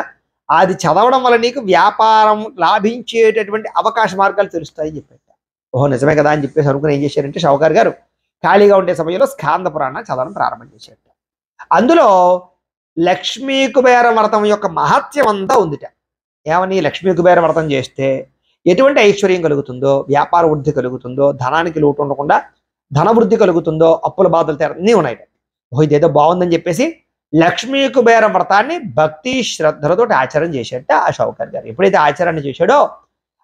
అది చదవడం వల్ల నీకు వ్యాపారం లాభించేటటువంటి అవకాశ మార్గాలు తెలుస్తాయి చెప్పారు. ఓహో నిజమే కదా అని చెప్పేసి అనుకుని ఏం చేశారంటే షావుకారు గారు ఖాళీగా ఉండే సమయంలో స్కాంద పురాణాన్ని చదవడం ప్రారంభం చేశారు. అందులో లక్ష్మీ కుబేర వ్రతం యొక్క మహత్యం అంతా ఉందిట. ఏమని, లక్ష్మీ కుబేర వ్రతం చేస్తే ఎటువంటి ఐశ్వర్యం కలుగుతుందో, వ్యాపార వృద్ధి కలుగుతుందో, ధనానికి లోటు ఉండకుండా ధన వృద్ధి కలుగుతుందో, అప్పుల బాధలు అన్నీ ఉన్నాయి. ఓహో ఇదేదో బాగుందని చెప్పేసి లక్ష్మీ కుబేర వ్రతాన్ని భక్తి శ్రద్ధలతో ఆచరణ చేసేట ఆ షావుకారు గారు. ఎప్పుడైతే ఆచరణ చేశాడో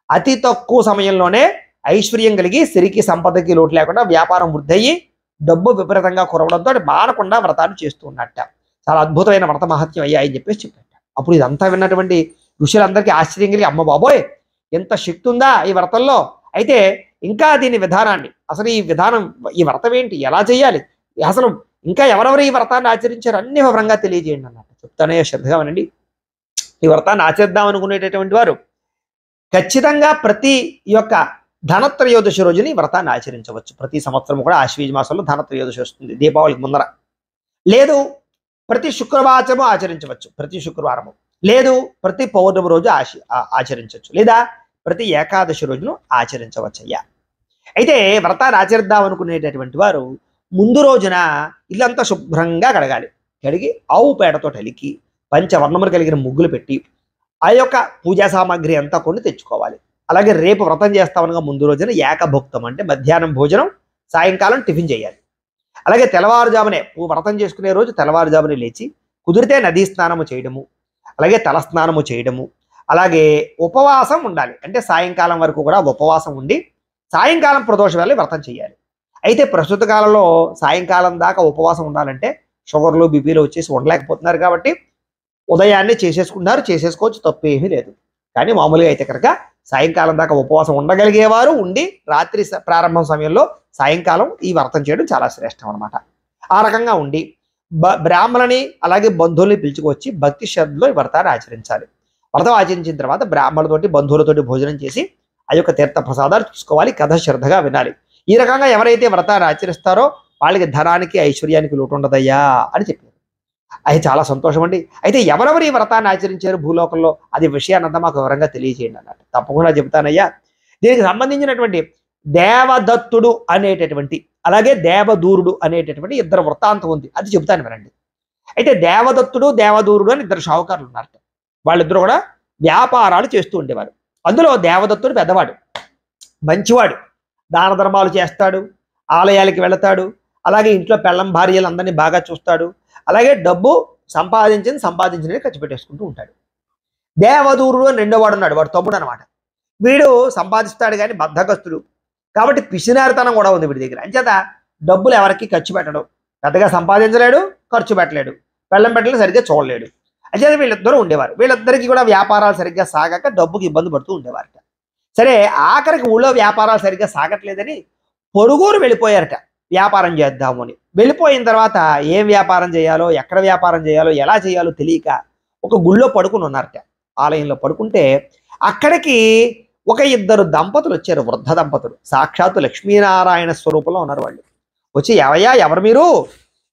అతి తక్కువ సమయంలోనే ఐశ్వర్యం కలిగి, సిరికి సంపదకి లోటు లేకుండా వ్యాపారం వృద్ధి అయ్యి డబ్బు విపరీతంగా కురవడంతో మానకుండా వ్రతాన్ని చేస్తూ ఉన్నట్ట. చాలా అద్భుతమైన వ్రత మహత్యం అయ్యా అని చెప్పేసి చెప్పాట. అప్పుడు ఇదంతా విన్నటువంటి ఋషులందరికీ ఆశ్చర్యం కలిగి, అమ్మ బాబోయ్ ఎంత శక్తి ఉందా ఈ వ్రతంలో, అయితే ఇంకా దీని విధానాన్ని, అసలు ఈ విధానం, ఈ వ్రతం ఏంటి, ఎలా చేయాలి, అసలు ఇంకా ఎవరెవరు ఈ వ్రతాన్ని ఆచరించారు అన్ని వివరంగా తెలియజేయండి అన్నట్టు. చెప్తానే శ్రద్ధగా వినండి. ఈ వ్రతాన్ని ఆచరిద్దాం అనుకునేటటువంటి వారు ఖచ్చితంగా ప్రతి యొక్క ధనత్రయోదశి రోజుని వ్రతాన్ని ఆచరించవచ్చు. ప్రతి సంవత్సరం కూడా ఆశ్వీజ మాసంలో ధనత్రయోదశి వస్తుంది, దీపావళికి ముందర. లేదు ప్రతి శుక్రవారము ఆచరించవచ్చు, ప్రతి శుక్రవారము. లేదు ప్రతి పౌర్ణమి రోజు ఆచరించవచ్చు, లేదా ప్రతి ఏకాదశి రోజును ఆచరించవచ్చయ్యా. అయితే వ్రతాన్ని ఆచరిద్దాం అనుకునేటటువంటి వారు ముందు రోజున ఇల్లంతా శుభ్రంగా కడగాలి. కడిగి ఆవు పేడతో అలికి పంచవర్ణములు కలిగిన ముగ్గులు పెట్టి ఆ యొక్క పూజా సామాగ్రి అంతా కొన్ని తెచ్చుకోవాలి. అలాగే రేపు వ్రతం చేస్తామనగా ముందు రోజున ఏకభుక్తం అంటే మధ్యాహ్నం భోజనం, సాయంకాలం టిఫిన్ చేయాలి. అలాగే తెల్లవారుజామునే వ్రతం చేసుకునే రోజు తెల్లవారుజామునే లేచి కుదిరితే నదీ స్నానము చేయడము, అలాగే తల స్నానము చేయడము, అలాగే ఉపవాసం ఉండాలి. అంటే సాయంకాలం వరకు కూడా ఉపవాసం ఉండి సాయంకాలం ప్రదోష వేళ వ్రతం చేయాలి. అయితే ప్రస్తుత కాలంలో సాయంకాలం దాకా ఉపవాసం ఉండాలంటే షుగర్లు బీపీలు వచ్చేసి ఉండలేకపోతున్నారు కాబట్టి ఉదయాన్నే చేసేసుకోవచ్చు, తప్పేమీ లేదు. కానీ మామూలుగా అయితే కనుక సాయంకాలం దాకా ఉపవాసం ఉండగలిగేవారు ఉండి రాత్రి ప్రారంభం సమయంలో సాయంకాలం ఈ వ్రతం చేయడం చాలా శ్రేష్టం అనమాట. ఆ రకంగా ఉండి బ్రాహ్మణుని అలాగే బంధువుల్ని పిలుచుకొచ్చి భక్తి శ్రద్ధలో ఈ వ్రతాన్ని ఆచరించాలి. వ్రతం ఆచరించిన తర్వాత బ్రాహ్మణులతోటి బంధువులతోటి భోజనం చేసి ఆ యొక్క తీర్థ ప్రసాదాలు చూసుకోవాలి, కథ శ్రద్ధగా వినాలి. ఈ రకంగా ఎవరైతే వ్రతాన్ని ఆచరిస్తారో వాళ్ళకి ధనానికి ఐశ్వర్యానికి లోటు ఉండదయ్యా అని చెప్పారు. అది చాలా సంతోషం అండి. అయితే ఎవరెవరు ఈ వ్రతాన్ని ఆచరించారు భూలోకంలో, అది విషయాన్నంతా మాకు వివరంగా తెలియజేయండి అన్నట్టు. తప్పకుండా చెబుతానయ్యా. దీనికి సంబంధించినటువంటి దేవదత్తుడు అనేటటువంటి అలాగే దేవదూరుడు అనేటటువంటి ఇద్దరు వృత్తాంతం ఉంది, అది చెబుతాను వినండి. అయితే దేవదత్తుడు దేవదూరుడు అని ఇద్దరు షావుకారులు ఉన్నారట. వాళ్ళిద్దరు కూడా వ్యాపారాలు చేస్తూ ఉండేవారు. అందులో దేవదత్తుడు పెద్దవాడు, మంచివాడు, దాన ధర్మాలు చేస్తాడు, ఆలయాలకి వెళతాడు, అలాగే ఇంట్లో పెళ్ళం భార్యలు అందరినీ బాగా చూస్తాడు, అలాగే డబ్బు సంపాదించినది ఖర్చు పెట్టేసుకుంటూ ఉంటాడు. దేవదూరుడు అని రెండో వాడు ఉన్నాడు, వాడు తమ్ముడు అనమాట. వీడు సంపాదిస్తాడు కానీ బద్ధకస్తుడు కాబట్టి పిసినారితనం కూడా ఉంది వీడి దగ్గర. అంచేత డబ్బులు ఎవరికి ఖర్చు పెట్టడు, పెద్దగా సంపాదించలేడు, ఖర్చు పెట్టలేడు, పెళ్ళం పెట్టలేడు, సరిగ్గా చూడలేడు. అంచేత వీళ్ళిద్దరూ ఉండేవారు. వీళ్ళిద్దరికీ కూడా వ్యాపారాలు సరిగ్గా సాగాక డబ్బుకి ఇబ్బంది పడుతూ ఉండేవారట. సరే ఆఖరికి ఊళ్ళో వ్యాపారాలు సరిగ్గా సాగట్లేదని పొరుగురు వెళ్ళిపోయారట వ్యాపారం చేద్దాము అని. వెళ్ళిపోయిన తర్వాత ఏం వ్యాపారం చేయాలో, ఎక్కడ వ్యాపారం చేయాలో, ఎలా చేయాలో తెలియక ఒక గుళ్ళో పడుకుని ఉన్నారట. ఆలయంలో పడుకుంటే అక్కడికి ఒక ఇద్దరు దంపతులు వచ్చారు, వృద్ధ దంపతులు, సాక్షాత్తు లక్ష్మీనారాయణ స్వరూపంలో ఉన్నారు. వాళ్ళు వచ్చి ఎవరు మీరు,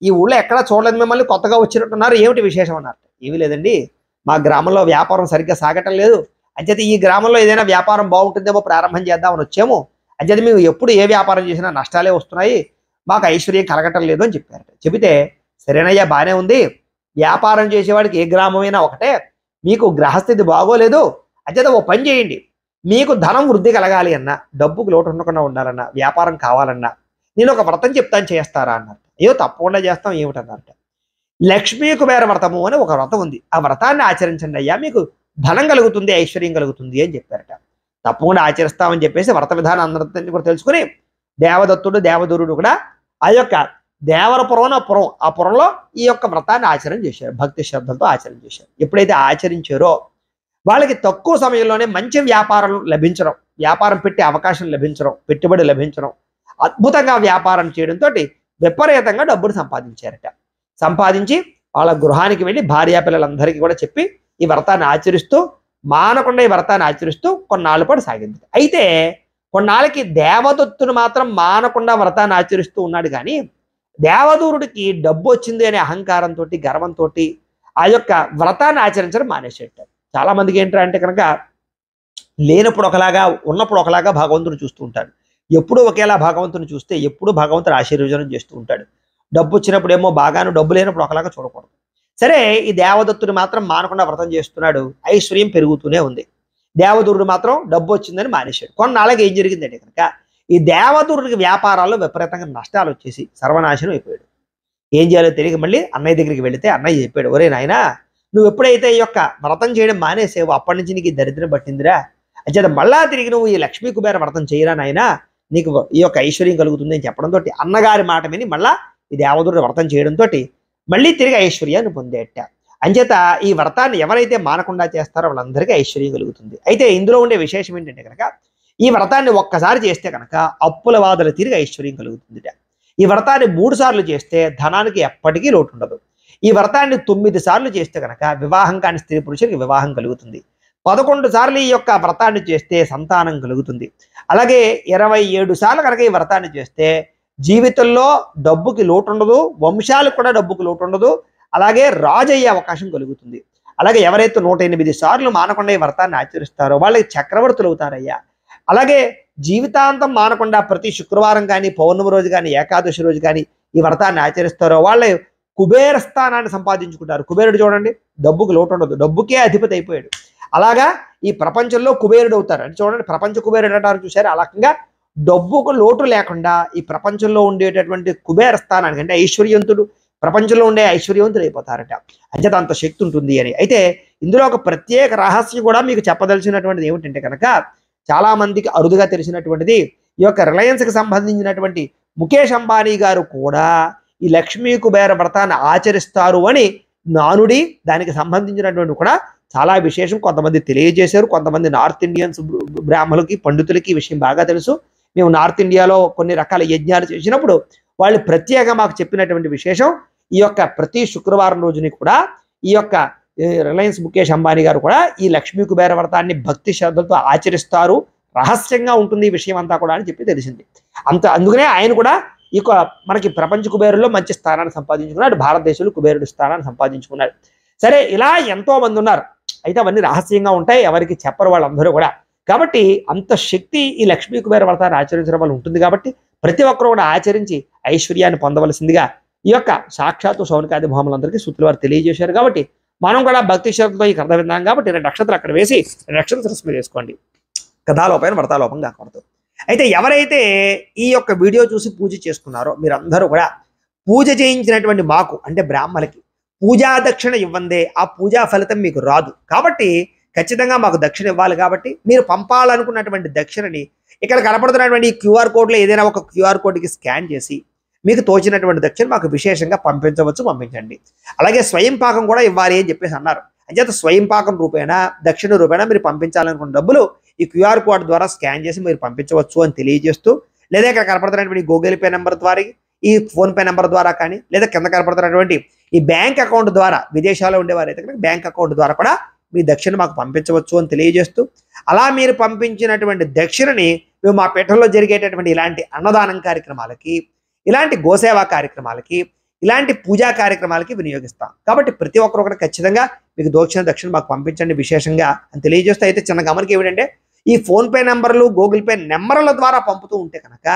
ఈ ఊళ్ళో ఎక్కడా చూడలేదు, మిమ్మల్ని కొత్తగా వచ్చినట్టున్నారు, ఏమిటి విశేషం అన్నారు. ఏమీ లేదండి, మా గ్రామంలో వ్యాపారం సరిగ్గా సాగటం లేదు, అంచేత ఈ గ్రామంలో ఏదైనా వ్యాపారం బాగుంటుందేమో ప్రారంభం చేద్దామని వచ్చాము, అంచేత మేము ఎప్పుడు ఏ వ్యాపారం చేసినా నష్టాలే వస్తున్నాయి, మాకు ఐశ్వర్యం కలగటం లేదు అని చెప్పారట. చెబితే సరేనయ్యా బాగానే ఉంది, వ్యాపారం చేసేవాడికి ఏ గ్రామమైనా ఒకటే, మీకు గ్రహస్థితి బాగోలేదు, అంచేత ఓ పని చేయండి, మీకు ధనం వృద్ధి కలగాలి అన్నా, డబ్బుకు లోటు ఉండకుండా ఉండాలన్నా, వ్యాపారం కావాలన్నా నేను ఒక వ్రతం చెప్తాను చేస్తారా అన్నారు. అయ్యో తప్పకుండా చేస్తాం, ఏమిటన్నారట. లక్ష్మీ కుబేర వ్రతము అని ఒక వ్రతం ఉంది. ఆ వ్రతాన్ని ఆచరించండి అయ్యా, మీకు ధనం కలుగుతుంది, ఐశ్వర్యం కలుగుతుంది అని చెప్పారట. తప్పకుండా ఆచరిస్తామని చెప్పేసి వ్రత విధానం అందరినీ కూడా తెలుసుకుని దేవదత్తుడు దేవదూరుడు కూడా ఆ యొక్క దేవరపురం పురం, ఆ పురంలో ఈ యొక్క వ్రతాన్ని ఆచరణ చేశారు. భక్తి శ్రద్ధలతో ఆచరణ చేశారు. ఎప్పుడైతే ఆచరించారో వాళ్ళకి తక్కువ సమయంలోనే మంచి వ్యాపారం లభించడం, వ్యాపారం పెట్టే అవకాశం లభించడం, పెట్టుబడి లభించడం, అద్భుతంగా వ్యాపారం చేయడంతో విపరీతంగా డబ్బులు సంపాదించారట. సంపాదించి వాళ్ళ గృహానికి వెళ్ళి భార్యాపిల్లలందరికీ కూడా చెప్పి ఈ వ్రతాన్ని ఆచరిస్తూ మానకుండా ఈ వ్రతాన్ని ఆచరిస్తూ కొన్నాళ్ళ పాటు సాగింది. అయితే కొన్నాళ్ళకి దేవదత్తుడు మాత్రం మానకుండా వ్రతాన్ని ఆచరిస్తూ ఉన్నాడు. కానీ దేవదూరుడికి డబ్బు వచ్చింది అనే అహంకారంతో, గర్వంతో ఆ యొక్క వ్రతాన్ని ఆచరించడం మానేసేట. చాలా మందికి ఏంటంటే కనుక లేనప్పుడు ఒకలాగా, ఉన్నప్పుడు ఒకలాగా భగవంతుడు చూస్తూ ఉంటాడు. ఎప్పుడు ఒకేలా భగవంతుని చూస్తే ఎప్పుడు భగవంతుడు ఆశీర్వచనం చేస్తూ ఉంటాడు. డబ్బు వచ్చినప్పుడు ఏమో బాగాను, డబ్బు లేనప్పుడు ఒకలాగా చూడకూడదు. సరే, ఈ దేవదత్తుడు మాత్రం మానకుండా వ్రతం చేస్తున్నాడు, ఐశ్వర్యం పెరుగుతూనే ఉంది. దేవదూరుడు మాత్రం డబ్బు వచ్చిందని మానేశాడు. కొన్నాళ్ళకి ఏం జరిగిందంటే కనుక ఈ దేవదూరుడికి వ్యాపారాల్లో విపరీతంగా నష్టాలు వచ్చేసి సర్వనాశనం అయిపోయాడు. ఏం చేయాలో తెలియక మళ్ళీ అన్నయ్య దగ్గరికి వెళితే అన్నయ్య చెప్పాడు, ఒరే నాయనా, నువ్వు ఎప్పుడైతే ఈ యొక్క వ్రతం చేయడం మానేసేవో అప్పటి నుంచి నీకు ఈ దరిద్రం పట్టిందిరా, అంచేత మళ్ళా తిరిగి నువ్వు ఈ లక్ష్మీ కుబేర వ్రతం చేయరా నాయనా, నీకు ఈ యొక్క ఐశ్వర్యం కలుగుతుంది అని చెప్పడంతో అన్నగారి మాట విని మళ్ళా ఈ దేవదూరుడు వ్రతం చేయడంతో మళ్ళీ తిరిగి ఐశ్వర్యాన్ని పొందేట. అంచేత ఈ వ్రతాన్ని ఎవరైతే మానకుండా చేస్తారో వాళ్ళందరికీ ఐశ్వర్యం కలుగుతుంది. అయితే ఇందులో ఉండే విశేషం ఏంటంటే కనుక ఈ వ్రతాన్ని ఒక్కసారి చేస్తే కనుక అప్పుల బాధలు తిరిగి ఐశ్వర్యం కలుగుతుంది. ఈ వ్రతాన్ని 3 సార్లు చేస్తే ధనానికి ఎప్పటికీ లోటు ఉండదు. ఈ వ్రతాన్ని 9 సార్లు చేస్తే కనుక వివాహం కాని స్త్రీ పురుషులకి వివాహం కలుగుతుంది. 11 సార్లు ఈ యొక్క వ్రతాన్ని చేస్తే సంతానం కలుగుతుంది. అలాగే 27 సార్లు కనుక ఈ వ్రతాన్ని చేస్తే జీవితంలో డబ్బుకి లోటు ఉండదు, వంశాలకు కూడా డబ్బుకి లోటు ఉండదు, అలాగే రాజు అయ్యే అవకాశం కలుగుతుంది. అలాగే ఎవరైతే 108 సార్లు మానకుండా ఈ వ్రతాన్ని ఆచరిస్తారో వాళ్ళకి చక్రవర్తులు అవుతారయ్యా. అలాగే జీవితాంతం మానకుండా ప్రతి శుక్రవారం కానీ, పౌర్ణమి రోజు కానీ, ఏకాదశి రోజు కానీ ఈ వ్రతాన్ని ఆచరిస్తారో వాళ్ళ కుబేర స్థానాన్ని సంపాదించుకుంటారు. కుబేరుడు చూడండి, డబ్బుకి లోటు ఉండదు, డబ్బుకే అధిపతి అయిపోయాడు. అలాగా ఈ ప్రపంచంలో కుబేరుడు అవుతారు. అంటే చూడండి, ప్రపంచ కుబేరుడు అంటారు చూసారు. అలాగా డబ్బుకు లోటు లేకుండా ఈ ప్రపంచంలో ఉండేటటువంటి కుబేర స్థానానికి, అంటే ఐశ్వర్యవంతుడు, ప్రపంచంలో ఉండే ఐశ్వర్యవంతులు అయిపోతారట. అంచేత అంత శక్తి ఉంటుంది అని. అయితే ఇందులో ఒక ప్రత్యేక రహస్యం కూడా మీకు చెప్పదలిచినటువంటిది ఏమిటంటే కనుక చాలా మందికి అరుదుగా తెలిసినటువంటిది, ఈ యొక్క రిలయన్స్కి సంబంధించినటువంటి ముఖేష్ అంబానీ గారు కూడా ఈ లక్ష్మీ కుబేర వ్రతాన్ని ఆచరిస్తారు అని నానుడి, దానికి సంబంధించినటువంటి కూడా చాలా విశేషం కొంతమంది తెలియజేశారు. కొంతమంది నార్త్ ఇండియన్స్ బ్రాహ్మణులకి, పండితులకి ఈ విషయం బాగా తెలుసు. మేము నార్త్ ఇండియాలో కొన్ని రకాల యజ్ఞాలు చేసినప్పుడు వాళ్ళు ప్రత్యేకంగా మాకు చెప్పినటువంటి విశేషం, ఈ యొక్క ప్రతి శుక్రవారం రోజుని కూడా ఈ యొక్క రిలయన్స్ ముఖేష్ అంబానీ గారు కూడా ఈ లక్ష్మీ కుబేర వ్రతాన్ని భక్తి శ్రద్ధలతో ఆచరిస్తారు, రహస్యంగా ఉంటుంది ఈ విషయం అంతా కూడా అని చెప్పి తెలిసింది. అందుకనే ఆయన కూడా ఈ మనకి ప్రపంచ కుబేరుల్లో మంచి స్థానాన్ని సంపాదించుకున్నాడు, భారతదేశంలో కుబేరుడు స్థానాన్ని సంపాదించుకున్నాడు. సరే, ఇలా ఎంతో మంది ఉన్నారు. అయితే అవన్నీ రహస్యంగా ఉంటాయి, ఎవరికి చెప్పరు వాళ్ళందరూ కూడా. కాబట్టి అంత శక్తి ఈ లక్ష్మీ కుబేర వ్రతాన్ని ఆచరించడం వల్ల ఉంటుంది. కాబట్టి ప్రతి ఒక్కరు కూడా ఆచరించి ఐశ్వర్యాన్ని పొందవలసిందిగా ఈ యొక్క సాక్షాత్తు శౌనకాది భూములందరికీ సూత్రుల వారు తెలియజేశారు. కాబట్టి మనం కూడా భక్తి శ్రద్ధతో ఈ కథ విన్నాం. కాబట్టి 2 నక్షత్రాలు అక్కడ వేసి 2 నక్షత్రం సరస్సు మీద వేసుకోండి, కథాలోపైన వ్రతాలోపం కాకూడదు. అయితే ఎవరైతే ఈ యొక్క వీడియో చూసి పూజ చేసుకున్నారో మీరందరూ కూడా పూజ చేయించినటువంటి మాకు, అంటే బ్రాహ్మణులకి పూజా దక్షిణ ఇవ్వందే ఆ పూజా ఫలితం మీకు రాదు. కాబట్టి ఖచ్చితంగా మాకు దక్షిణ ఇవ్వాలి. కాబట్టి మీరు పంపాలనుకున్నటువంటి దక్షిణని ఇక్కడ కనపడుతున్నటువంటి ఈ క్యూఆర్ కోడ్లో ఏదైనా ఒక క్యూఆర్ కోడ్కి స్కాన్ చేసి మీకు తోచినటువంటి దక్షిణ మాకు విశేషంగా పంపించండి. అలాగే స్వయం పాకం కూడా ఇవ్వాలి అని చెప్పేసి అన్నారు. అంచేత స్వయం పాకం రూపేణా, దక్షిణ రూపేణా మీరు పంపించాలనుకున్న డబ్బులు ఈ క్యూఆర్ కోడ్ ద్వారా స్కాన్ చేసి మీరు పంపించవచ్చు అని తెలియజేస్తూ, లేదా ఇక్కడ కనపడుతున్నటువంటి గూగుల్ పే నెంబర్ ద్వారా, ఈ ఫోన్పే నెంబర్ ద్వారా కానీ, లేదా కింద కనపడుతున్నటువంటి ఈ బ్యాంక్ అకౌంట్ ద్వారా, విదేశాల్లో ఉండేవారైతే కనుక బ్యాంక్ అకౌంట్ ద్వారా కూడా మీ దక్షిణ మాకు పంపించవచ్చు అని తెలియజేస్తూ, అలా మీరు పంపించినటువంటి దక్షిణని మేము మా పీఠంలో జరిగేటటువంటి ఇలాంటి అన్నదానం కార్యక్రమాలకి, ఇలాంటి గోసేవా కార్యక్రమాలకి, ఇలాంటి పూజా కార్యక్రమాలకి వినియోగిస్తాం. కాబట్టి ప్రతి ఒక్కరు కూడా ఖచ్చితంగా మీకు దక్షిణ మాకు పంపించండి విశేషంగా అని తెలియజేస్తూ, అయితే చిన్న గమనిక ఏమిటంటే ఈ ఫోన్పే నెంబర్లు, గూగుల్ పే నెంబర్ల ద్వారా పంపుతూ ఉంటే కనుక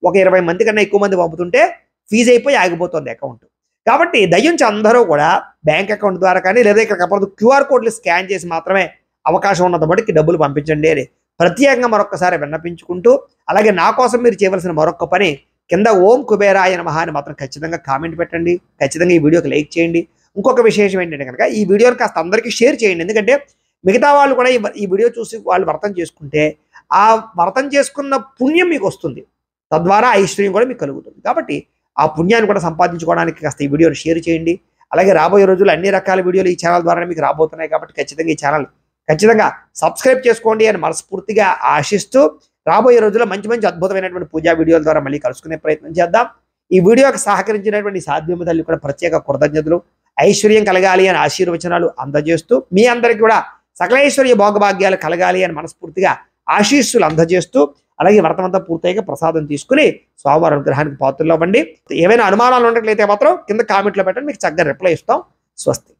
ఒక 20 మంది కన్నా ఎక్కువ మంది పంపుతుంటే ఫీజు అయిపోయి ఆగిపోతుంది అకౌంట్. కాబట్టి దయించి అందరూ కూడా బ్యాంక్ అకౌంట్ ద్వారా కానీ, లేదా ఇక్కడ కనపడదు క్యూఆర్ కోడ్లు స్కాన్ చేసి మాత్రమే అవకాశం ఉన్నంత బట్టికి డబ్బులు పంపించండి అని ప్రత్యేకంగా మరొకసారి విన్నపించుకుంటూ, అలాగే నా కోసం మీరు చేయవలసిన మరొక పని, కింద ఓం కుబేరాయ నమః అని మాత్రం ఖచ్చితంగా కామెంట్ పెట్టండి. ఖచ్చితంగా ఈ వీడియోకి లైక్ చేయండి. ఇంకొక విశేషం ఏంటంటే కనుక ఈ వీడియోని కాస్త అందరికీ షేర్ చేయండి. ఎందుకంటే మిగతా వాళ్ళు కూడా ఈ వీడియో చూసి వాళ్ళు వ్రతం చేసుకుంటే ఆ వ్రతం చేసుకున్న పుణ్యం మీకు వస్తుంది. తద్వారా ఐశ్వర్యం కూడా మీకు కలుగుతుంది. కాబట్టి ఆ పుణ్యాన్ని కూడా సంపాదించుకోవడానికి కాస్త ఈ వీడియోని షేర్ చేయండి. అలాగే రాబోయే రోజుల్లో అన్ని రకాల వీడియోలు ఈ ఛానల్ ద్వారా మీకు రాబోతున్నాయి. కాబట్టి ఖచ్చితంగా ఈ ఛానల్ ఖచ్చితంగా సబ్స్క్రైబ్ చేసుకోండి అని మనస్ఫూర్తిగా ఆశిస్తూ రాబోయే రోజుల్లో మంచి మంచి అద్భుతమైనటువంటి పూజా వీడియోల ద్వారా మళ్ళీ కలుసుకునే ప్రయత్నం చేద్దాం. ఈ వీడియోకి సహకరించినటువంటి సాధ్యమ తల్లి కూడా ప్రత్యేక కృతజ్ఞతలు. ఐశ్వర్యం కలగాలి అని ఆశీర్వచనాలు అందజేస్తూ మీ అందరికీ కూడా సకలైశ్వర్య భోగభాగ్యాలు కలగాలి అని మనస్ఫూర్తిగా ఆశీస్సులు అందజేస్తూ అలాగే వ్రతమంతా పూర్తయిగా ప్రసాదం తీసుకుని స్వామివారి అనుగ్రహానికి పాత్రలు అవ్వండి. ఏవైనా అనుమానాలు ఉన్నట్లయితే మాత్రం కింద కామెంట్లో పెట్టండి, మీకు చక్కగా రిప్లై ఇస్తాం. స్వస్తి.